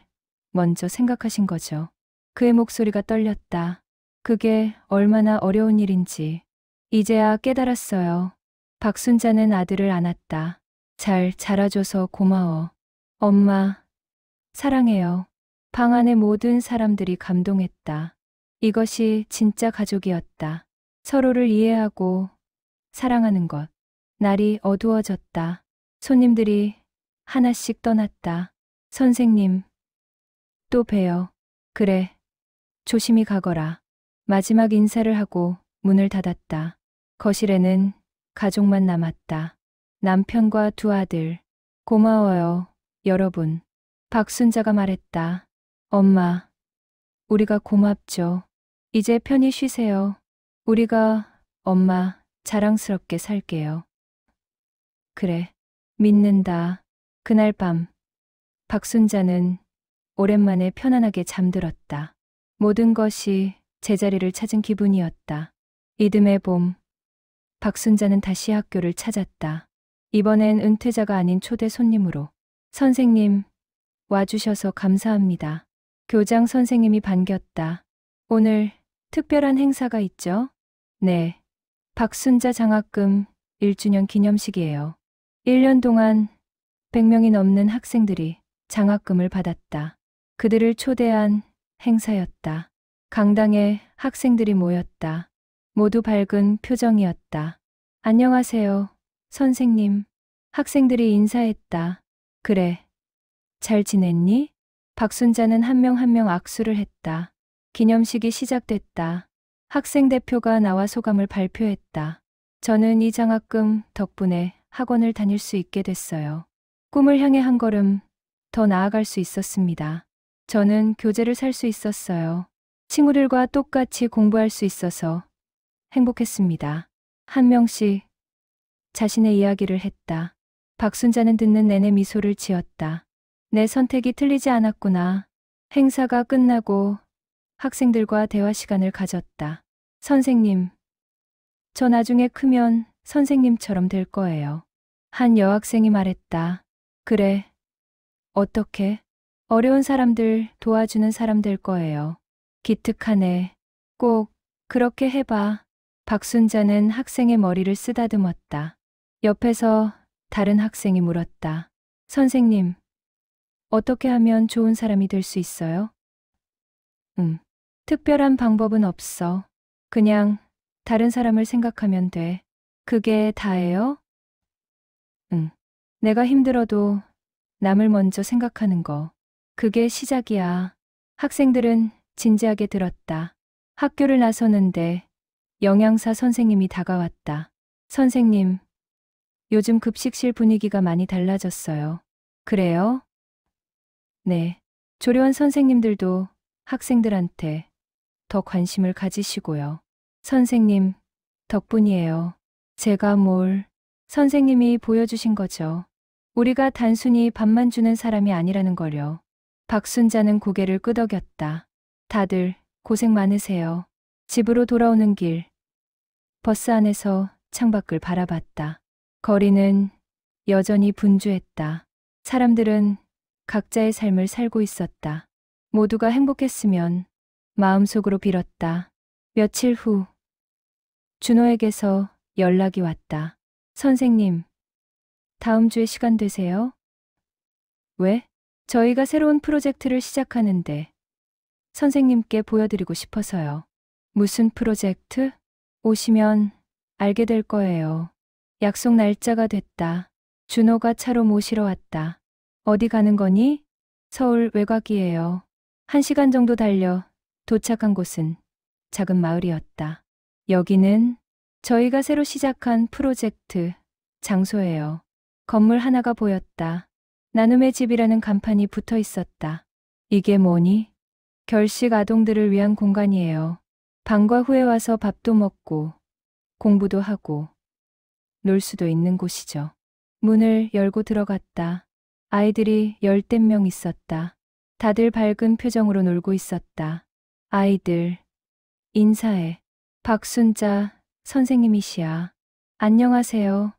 먼저 생각하신 거죠. 그의 목소리가 떨렸다. 그게 얼마나 어려운 일인지 이제야 깨달았어요. 박순자는 아들을 안았다. 잘 자라줘서 고마워. 엄마, 사랑해요. 방 안의 모든 사람들이 감동했다. 이것이 진짜 가족이었다. 서로를 이해하고 사랑하는 것. 날이 어두워졌다. 손님들이 하나씩 떠났다. 선생님, 또 봬요. 그래, 조심히 가거라. 마지막 인사를 하고 문을 닫았다. 거실에는 가족만 남았다. 남편과 두 아들. 고마워요, 여러분. 박순자가 말했다. 엄마, 우리가 고맙죠. 이제 편히 쉬세요. 우리가 엄마 자랑스럽게 살게요. 그래, 믿는다. 그날 밤, 박순자는 오랜만에 편안하게 잠들었다. 모든 것이 제자리를 찾은 기분이었다. 이듬해 봄, 박순자는 다시 학교를 찾았다. 이번엔 은퇴자가 아닌 초대 손님으로. 선생님, 와주셔서 감사합니다. 교장 선생님이 반겼다. 오늘 특별한 행사가 있죠? 네. 박순자 장학금 1주년 기념식이에요. 1년 동안 100명이 넘는 학생들이 장학금을 받았다. 그들을 초대한 행사였다. 강당에 학생들이 모였다. 모두 밝은 표정이었다. 안녕하세요, 선생님. 학생들이 인사했다. 그래, 잘 지냈니? 박순자는 한 명 한 명 악수를 했다. 기념식이 시작됐다. 학생 대표가 나와 소감을 발표했다. 저는 이 장학금 덕분에 학원을 다닐 수 있게 됐어요. 꿈을 향해 한 걸음 더 나아갈 수 있었습니다. 저는 교재를 살 수 있었어요. 친구들과 똑같이 공부할 수 있어서 행복했습니다. 한 명씩 자신의 이야기를 했다. 박순자는 듣는 내내 미소를 지었다. 내 선택이 틀리지 않았구나. 행사가 끝나고 학생들과 대화 시간을 가졌다. 선생님, 저 나중에 크면 선생님처럼 될 거예요. 한 여학생이 말했다. 그래, 어떻게? 어려운 사람들 도와주는 사람 될 거예요. 기특하네. 꼭 그렇게 해봐. 박순자는 학생의 머리를 쓰다듬었다. 옆에서 다른 학생이 물었다. 선생님, 어떻게 하면 좋은 사람이 될 수 있어요? 특별한 방법은 없어. 그냥 다른 사람을 생각하면 돼. 그게 다예요? 내가 힘들어도 남을 먼저 생각하는 거. 그게 시작이야. 학생들은 진지하게 들었다. 학교를 나서는데 영양사 선생님이 다가왔다. 선생님, 요즘 급식실 분위기가 많이 달라졌어요. 그래요? 네. 조리원 선생님들도 학생들한테 더 관심을 가지시고요. 선생님, 덕분이에요. 제가 뭘, 선생님이 보여주신 거죠. 우리가 단순히 밥만 주는 사람이 아니라는 걸요. 박순자는 고개를 끄덕였다. 다들 고생 많으세요. 집으로 돌아오는 길, 버스 안에서 창밖을 바라봤다. 거리는 여전히 분주했다. 사람들은 각자의 삶을 살고 있었다. 모두가 행복했으면 마음속으로 빌었다. 며칠 후 준호에게서 연락이 왔다. 선생님, 다음 주에 시간 되세요? 왜? 저희가 새로운 프로젝트를 시작하는데 선생님께 보여드리고 싶어서요. 무슨 프로젝트? 오시면 알게 될 거예요. 약속 날짜가 됐다. 준호가 차로 모시러 왔다. 어디 가는 거니? 서울 외곽이에요. 1시간 정도 달려 도착한 곳은 작은 마을이었다. 여기는 저희가 새로 시작한 프로젝트 장소예요. 건물 하나가 보였다. 나눔의 집이라는 간판이 붙어 있었다. 이게 뭐니? 결식 아동들을 위한 공간이에요. 방과 후에 와서 밥도 먹고 공부도 하고 놀 수도 있는 곳이죠. 문을 열고 들어갔다. 아이들이 10명 있었다. 다들 밝은 표정으로 놀고 있었다. 아이들, 인사해. 박순자 선생님이시야. 안녕하세요.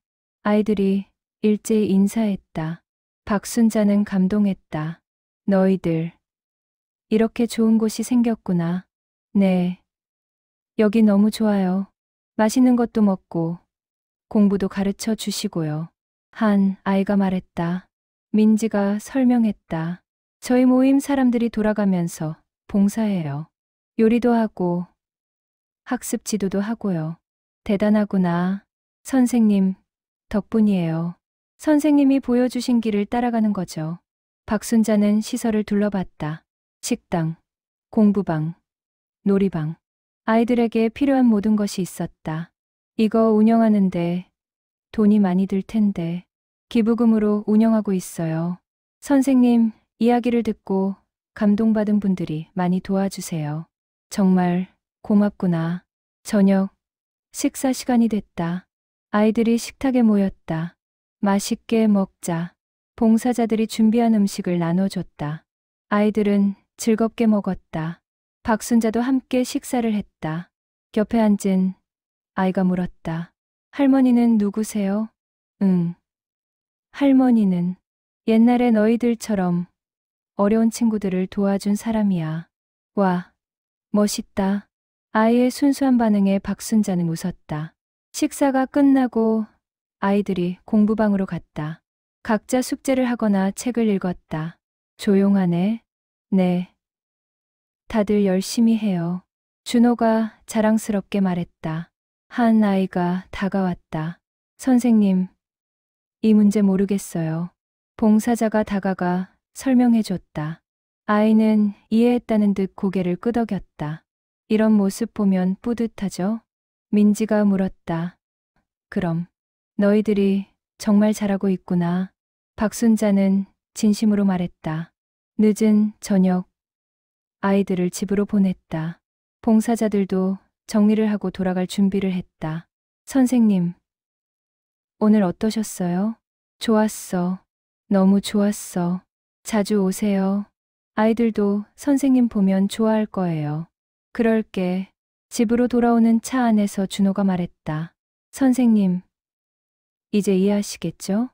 아이들이 일제히 인사했다. 박순자는 감동했다. 너희들, 이렇게 좋은 곳이 생겼구나. 네. 여기 너무 좋아요. 맛있는 것도 먹고 공부도 가르쳐 주시고요. 한 아이가 말했다. 민지가 설명했다. 저희 모임 사람들이 돌아가면서 봉사해요. 요리도 하고 학습 지도도 하고요. 대단하구나. 선생님 덕분이에요. 선생님이 보여주신 길을 따라가는 거죠. 박순자는 시설을 둘러봤다. 식당, 공부방, 놀이방. 아이들에게 필요한 모든 것이 있었다. 이거 운영하는데 돈이 많이 들 텐데 기부금으로 운영하고 있어요. 선생님 이야기를 듣고 감동받은 분들이 많이 도와주세요. 정말 고맙구나. 저녁 식사 시간이 됐다. 아이들이 식탁에 모였다. 맛있게 먹자. 봉사자들이 준비한 음식을 나눠줬다. 아이들은 즐겁게 먹었다. 박순자도 함께 식사를 했다. 옆에 앉은 아이가 물었다. 할머니는 누구세요? 응. 할머니는 옛날에 너희들처럼 어려운 친구들을 도와준 사람이야. 와, 멋있다. 아이의 순수한 반응에 박순자는 웃었다. 식사가 끝나고 아이들이 공부방으로 갔다. 각자 숙제를 하거나 책을 읽었다. 조용하네. 네. 다들 열심히 해요. 준호가 자랑스럽게 말했다. 한 아이가 다가왔다. 선생님, 이 문제 모르겠어요. 봉사자가 다가가 설명해 줬다. 아이는 이해했다는 듯 고개를 끄덕였다. 이런 모습 보면 뿌듯하죠? 민지가 물었다. 그럼 너희들이 정말 잘하고 있구나. 박순자는 진심으로 말했다. 늦은 저녁 아이들을 집으로 보냈다. 봉사자들도 정리를 하고 돌아갈 준비를 했다. 선생님, 오늘 어떠셨어요? 좋았어. 너무 좋았어. 자주 오세요. 아이들도 선생님 보면 좋아할 거예요. 그럴게. 집으로 돌아오는 차 안에서 준호가 말했다. 선생님, 이제 이해하시겠죠?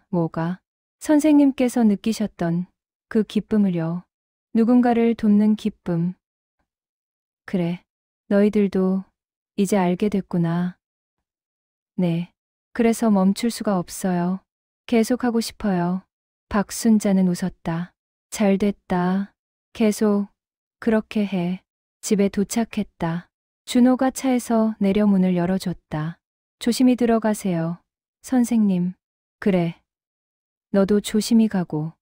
뭐가? 선생님께서 느끼셨던 그 기쁨을요. 누군가를 돕는 기쁨. 그래, 너희들도 이제 알게 됐구나. 네, 그래서 멈출 수가 없어요. 계속하고 싶어요. 박순자는 웃었다. 잘 됐다. 계속 그렇게 해. 집에 도착했다. 준호가 차에서 내려 문을 열어줬다. 조심히 들어가세요. 선생님. 그래. 너도 조심히 가고.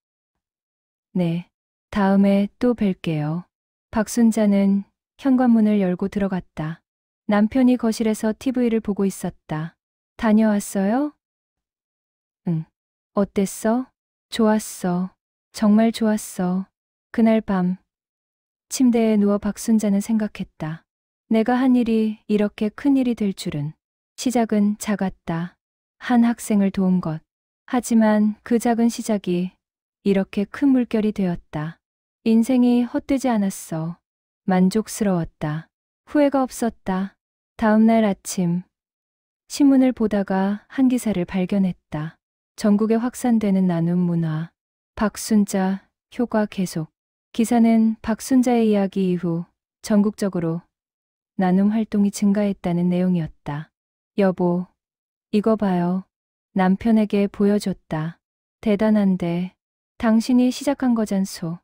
네. 다음에 또 뵐게요. 박순자는 현관문을 열고 들어갔다. 남편이 거실에서 TV를 보고 있었다. 다녀왔어요? 응. 어땠어? 좋았어. 정말 좋았어. 그날 밤 침대에 누워 박순자는 생각했다. 내가 한 일이 이렇게 큰 일이 될 줄은. 시작은 작았다. 한 학생을 도운 것. 하지만 그 작은 시작이 이렇게 큰 물결이 되었다. 인생이 헛되지 않았어. 만족스러웠다. 후회가 없었다. 다음 날 아침 신문을 보다가 한 기사를 발견했다. 전국에 확산되는 나눔 문화. 박순자 효과 계속. 기사는 박순자의 이야기 이후 전국적으로 나눔 활동이 증가했다는 내용이었다. 여보, 이거 봐요. 남편에게 보여줬다. 대단한데 당신이 시작한 거잖소.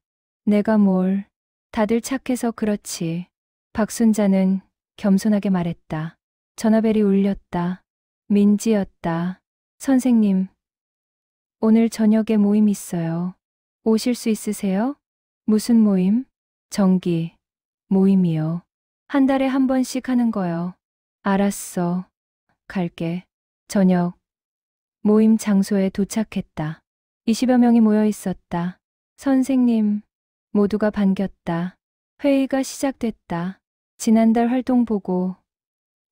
내가 뭘. 다들 착해서 그렇지. 박순자는 겸손하게 말했다. 전화벨이 울렸다. 민지였다. 선생님, 오늘 저녁에 모임 있어요. 오실 수 있으세요? 무슨 모임? 정기 모임이요. 한 달에 한 번씩 하는 거요. 알았어. 갈게. 저녁 모임 장소에 도착했다. 20여 명이 모여 있었다. 선생님, 모두가 반겼다. 회의가 시작됐다. 지난달 활동 보고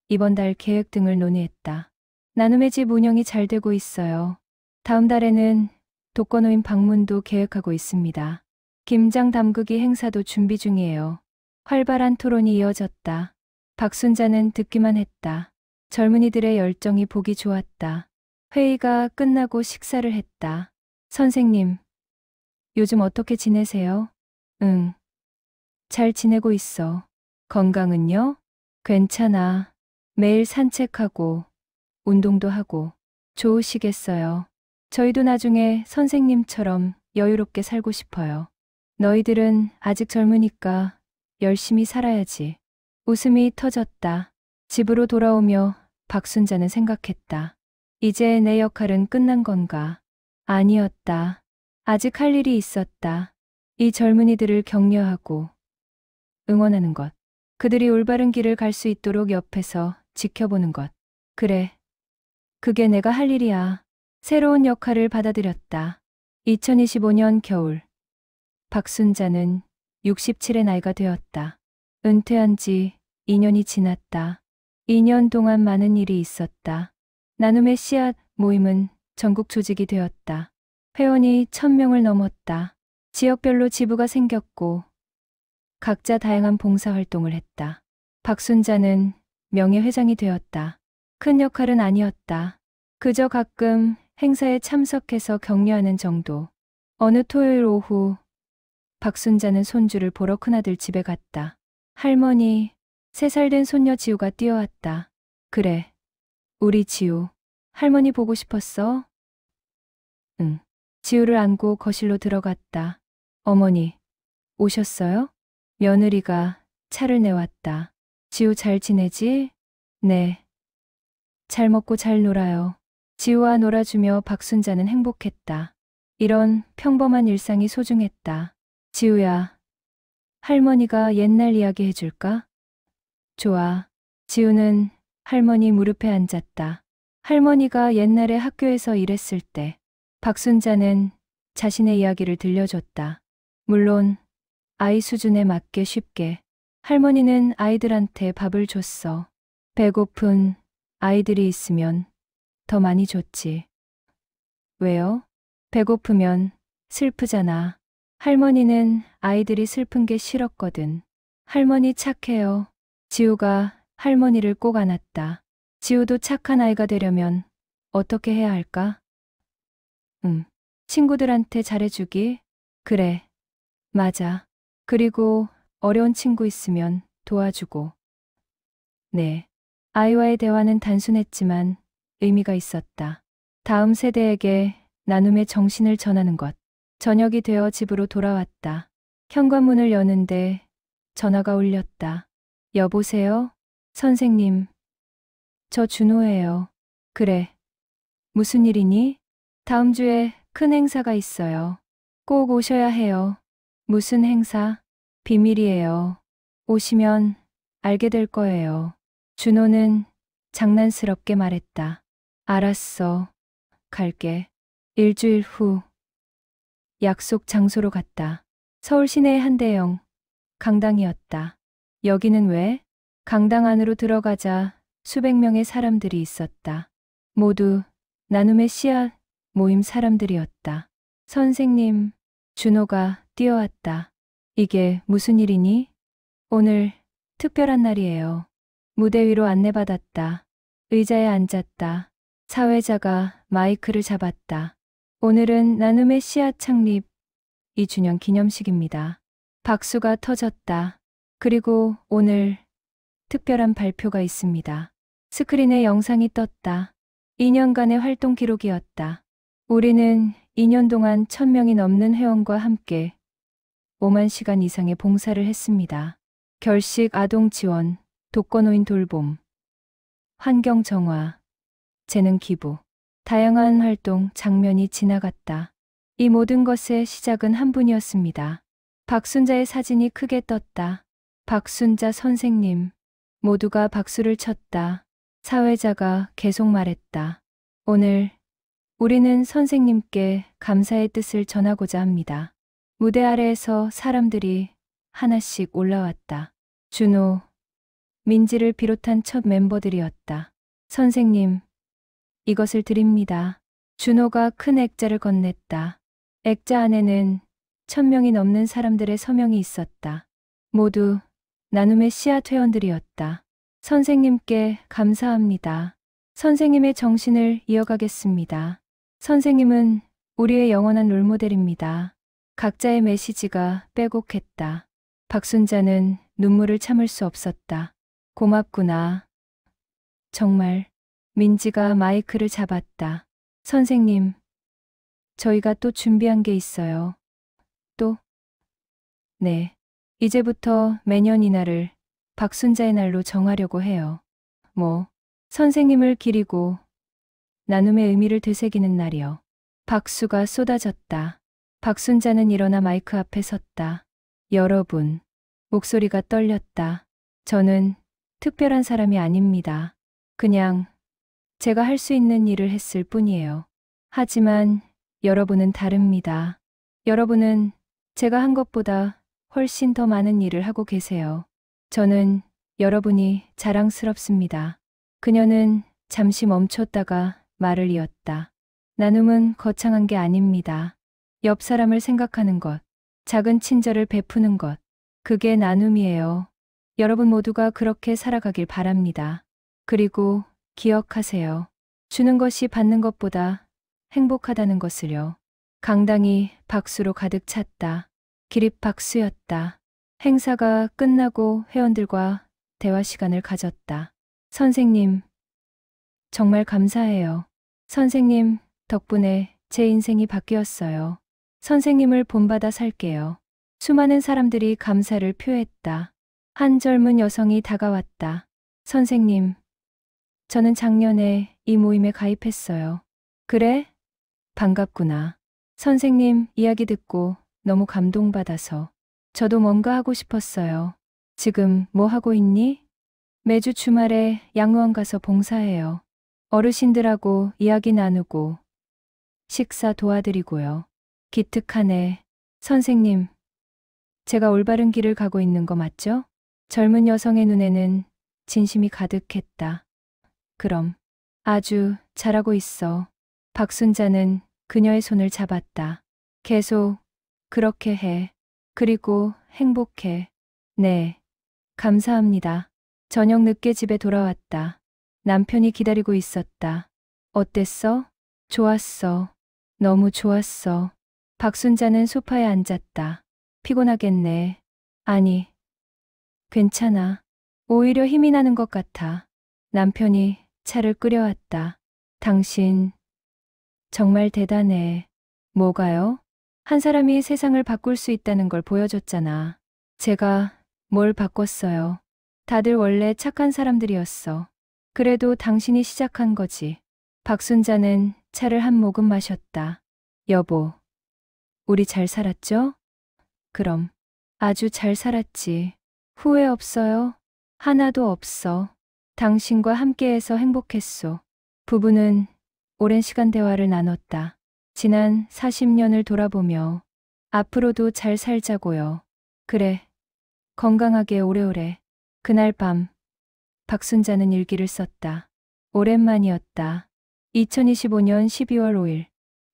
이번 달 계획 등을 논의했다. 나눔의 집 운영이 잘 되고 있어요. 다음 달에는 독거노인 방문도 계획하고 있습니다. 김장 담그기 행사도 준비 중이에요. 활발한 토론이 이어졌다. 박순자는 듣기만 했다. 젊은이들의 열정이 보기 좋았다. 회의가 끝나고 식사를 했다. 선생님, 요즘 어떻게 지내세요? 응, 잘 지내고 있어. 건강은요? 괜찮아. 매일 산책하고 운동도 하고 좋으시겠어요. 저희도 나중에 선생님처럼 여유롭게 살고 싶어요. 너희들은 아직 젊으니까 열심히 살아야지. 웃음이 터졌다. 집으로 돌아오며 박순자는 생각했다. 이제 내 역할은 끝난 건가? 아니었다. 아직 할 일이 있었다. 이 젊은이들을 격려하고 응원하는 것. 그들이 올바른 길을 갈 수 있도록 옆에서 지켜보는 것. 그래. 그게 내가 할 일이야. 새로운 역할을 받아들였다. 2025년 겨울. 박순자는 67의 나이가 되었다. 은퇴한 지 2년이 지났다. 2년 동안 많은 일이 있었다. 나눔의 씨앗 모임은 전국 조직이 되었다. 회원이 1000명을 넘었다. 지역별로 지부가 생겼고 각자 다양한 봉사활동을 했다. 박순자는 명예회장이 되었다. 큰 역할은 아니었다. 그저 가끔 행사에 참석해서 격려하는 정도. 어느 토요일 오후 박순자는 손주를 보러 큰아들 집에 갔다. 할머니, 3살 된 손녀 지우가 뛰어왔다. 그래, 우리 지우. 할머니 보고 싶었어? 응. 지우를 안고 거실로 들어갔다. 어머니, 오셨어요? 며느리가 차를 내왔다. 지우 잘 지내지? 네. 잘 먹고 잘 놀아요. 지우와 놀아주며 박순자는 행복했다. 이런 평범한 일상이 소중했다. 지우야, 할머니가 옛날 이야기 해줄까? 좋아. 지우는 할머니 무릎에 앉았다. 할머니가 옛날에 학교에서 일했을 때 박순자는 자신의 이야기를 들려줬다. 물론 아이 수준에 맞게 쉽게. 할머니는 아이들한테 밥을 줬어. 배고픈 아이들이 있으면 더 많이 줬지. 왜요? 배고프면 슬프잖아. 할머니는 아이들이 슬픈 게 싫었거든. 할머니 착해요. 지우가 할머니를 꼭 안았다. 지우도 착한 아이가 되려면 어떻게 해야 할까? 친구들한테 잘해주기? 그래. 맞아. 그리고 어려운 친구 있으면 도와주고. 네. 아이와의 대화는 단순했지만 의미가 있었다. 다음 세대에게 나눔의 정신을 전하는 것. 저녁이 되어 집으로 돌아왔다. 현관문을 여는데 전화가 울렸다. 여보세요? 선생님. 저 준호예요. 그래. 무슨 일이니? 다음 주에 큰 행사가 있어요. 꼭 오셔야 해요. 무슨 행사? 비밀이에요. 오시면 알게 될 거예요. 준호는 장난스럽게 말했다. 알았어. 갈게. 일주일 후. 약속 장소로 갔다. 서울 시내의 한 대형 강당이었다. 여기는 왜? 강당 안으로 들어가자 수백 명의 사람들이 있었다. 모두 나눔의 씨앗 모임 사람들이었다. 선생님, 준호가 뛰어왔다. 이게 무슨 일이니? 오늘 특별한 날이에요. 무대 위로 안내받았다. 의자에 앉았다. 사회자가 마이크를 잡았다. 오늘은 나눔의 씨앗 창립 2주년 기념식입니다. 박수가 터졌다. 그리고 오늘 특별한 발표가 있습니다. 스크린에 영상이 떴다. 2년간의 활동 기록이었다. 우리는 2년 동안 1000명이 넘는 회원과 함께 5만 시간 이상의 봉사를 했습니다. 결식 아동 지원, 독거노인 돌봄, 환경 정화, 재능 기부, 다양한 활동 장면이 지나갔다. 이 모든 것의 시작은 한 분이었습니다. 박순자의 사진이 크게 떴다. 박순자 선생님. 모두가 박수를 쳤다. 사회자가 계속 말했다. 오늘 우리는 선생님께 감사의 뜻을 전하고자 합니다. 무대 아래에서 사람들이 하나씩 올라왔다. 준호, 민지를 비롯한 첫 멤버들이었다. 선생님, 이것을 드립니다. 준호가 큰 액자를 건넸다. 액자 안에는 1000명이 넘는 사람들의 서명이 있었다. 모두 나눔의 씨앗 회원들이었다. 선생님께 감사합니다. 선생님의 정신을 이어가겠습니다. 선생님은 우리의 영원한 롤모델입니다. 각자의 메시지가 빼곡했다. 박순자는 눈물을 참을 수 없었다. 고맙구나. 정말. 민지가 마이크를 잡았다. 선생님, 저희가 또 준비한 게 있어요. 또? 네. 이제부터 매년 이날을 박순자의 날로 정하려고 해요. 선생님을 기리고 나눔의 의미를 되새기는 날이요. 박수가 쏟아졌다. 박순자는 일어나 마이크 앞에 섰다. 여러분, 목소리가 떨렸다. 저는 특별한 사람이 아닙니다. 그냥 제가 할 수 있는 일을 했을 뿐이에요. 하지만 여러분은 다릅니다. 여러분은 제가 한 것보다 훨씬 더 많은 일을 하고 계세요. 저는 여러분이 자랑스럽습니다. 그녀는 잠시 멈췄다가 말을 이었다. 나눔은 거창한 게 아닙니다. 옆 사람을 생각하는 것, 작은 친절을 베푸는 것, 그게 나눔이에요. 여러분 모두가 그렇게 살아가길 바랍니다. 그리고 기억하세요. 주는 것이 받는 것보다 행복하다는 것을요. 강당이 박수로 가득 찼다. 기립박수였다. 행사가 끝나고 회원들과 대화 시간을 가졌다. 선생님, 정말 감사해요. 선생님 덕분에 제 인생이 바뀌었어요. 선생님을 본받아 살게요. 수많은 사람들이 감사를 표했다. 한 젊은 여성이 다가왔다. 선생님, 저는 작년에 이 모임에 가입했어요. 그래? 반갑구나. 선생님 이야기 듣고 너무 감동받아서 저도 뭔가 하고 싶었어요. 지금 뭐 하고 있니? 매주 주말에 양로원 가서 봉사해요. 어르신들하고 이야기 나누고 식사 도와드리고요. 기특하네. 선생님, 제가 올바른 길을 가고 있는 거 맞죠? 젊은 여성의 눈에는 진심이 가득했다. 그럼 아주 잘하고 있어. 박순자는 그녀의 손을 잡았다. 계속 그렇게 해. 그리고 행복해. 네, 감사합니다. 저녁 늦게 집에 돌아왔다. 남편이 기다리고 있었다. 어땠어? 좋았어. 너무 좋았어. 박순자는 소파에 앉았다. 피곤하겠네. 아니, 괜찮아. 오히려 힘이 나는 것 같아. 남편이 차를 끓여왔다. 당신 정말 대단해. 뭐가요? 한 사람이 세상을 바꿀 수 있다는 걸 보여줬잖아. 제가 뭘 바꿨어요. 다들 원래 착한 사람들이었어. 그래도 당신이 시작한 거지. 박순자는 차를 한 모금 마셨다. 여보, 우리 잘 살았죠? 그럼 아주 잘 살았지. 후회 없어요? 하나도 없어. 당신과 함께해서 행복했소. 부부는 오랜 시간 대화를 나눴다. 지난 40년을 돌아보며 앞으로도 잘 살자고요. 그래. 건강하게 오래오래. 그날 밤 박순자는 일기를 썼다. 오랜만이었다. 2025년 12월 5일.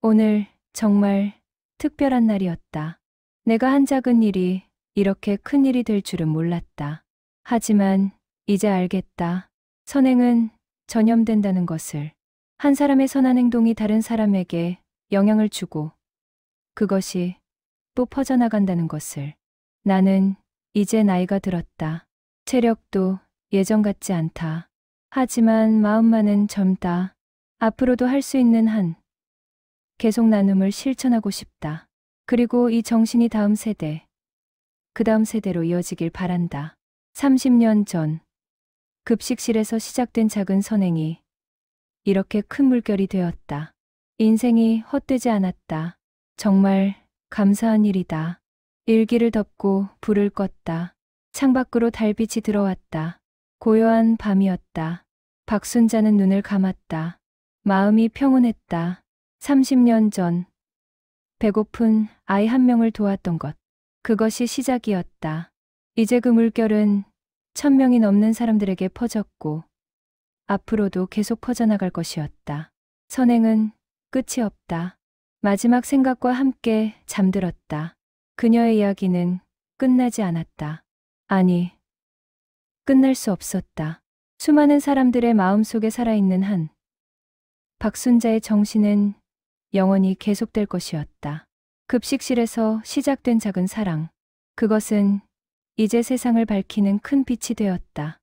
오늘 정말 특별한 날이었다. 내가 한 작은 일이 이렇게 큰 일이 될 줄은 몰랐다. 하지만 이제 알겠다. 선행은 전염된다는 것을. 한 사람의 선한 행동이 다른 사람에게 영향을 주고 그것이 또 퍼져나간다는 것을. 나는 이제 나이가 들었다. 체력도 예전 같지 않다. 하지만 마음만은 젊다. 앞으로도 할 수 있는 한 계속 나눔을 실천하고 싶다. 그리고 이 정신이 다음 세대, 그 다음 세대로 이어지길 바란다. 30년 전 급식실에서 시작된 작은 선행이 이렇게 큰 물결이 되었다. 인생이 헛되지 않았다. 정말 감사한 일이다. 일기를 덮고 불을 껐다. 창밖으로 달빛이 들어왔다. 고요한 밤이었다. 박순자는 눈을 감았다. 마음이 평온했다. 30년 전 배고픈 아이 한 명을 도왔던 것. 그것이 시작이었다. 이제 그 물결은 1000명이 넘는 사람들에게 퍼졌고 앞으로도 계속 퍼져나갈 것이었다. 선행은 끝이 없다. 마지막 생각과 함께 잠들었다. 그녀의 이야기는 끝나지 않았다. 아니, 끝날 수 없었다. 수많은 사람들의 마음속에 살아있는 한 박순자의 정신은 영원히 계속될 것이었다. 급식실에서 시작된 작은 사랑. 그것은 이제 세상을 밝히는 큰 빛이 되었다.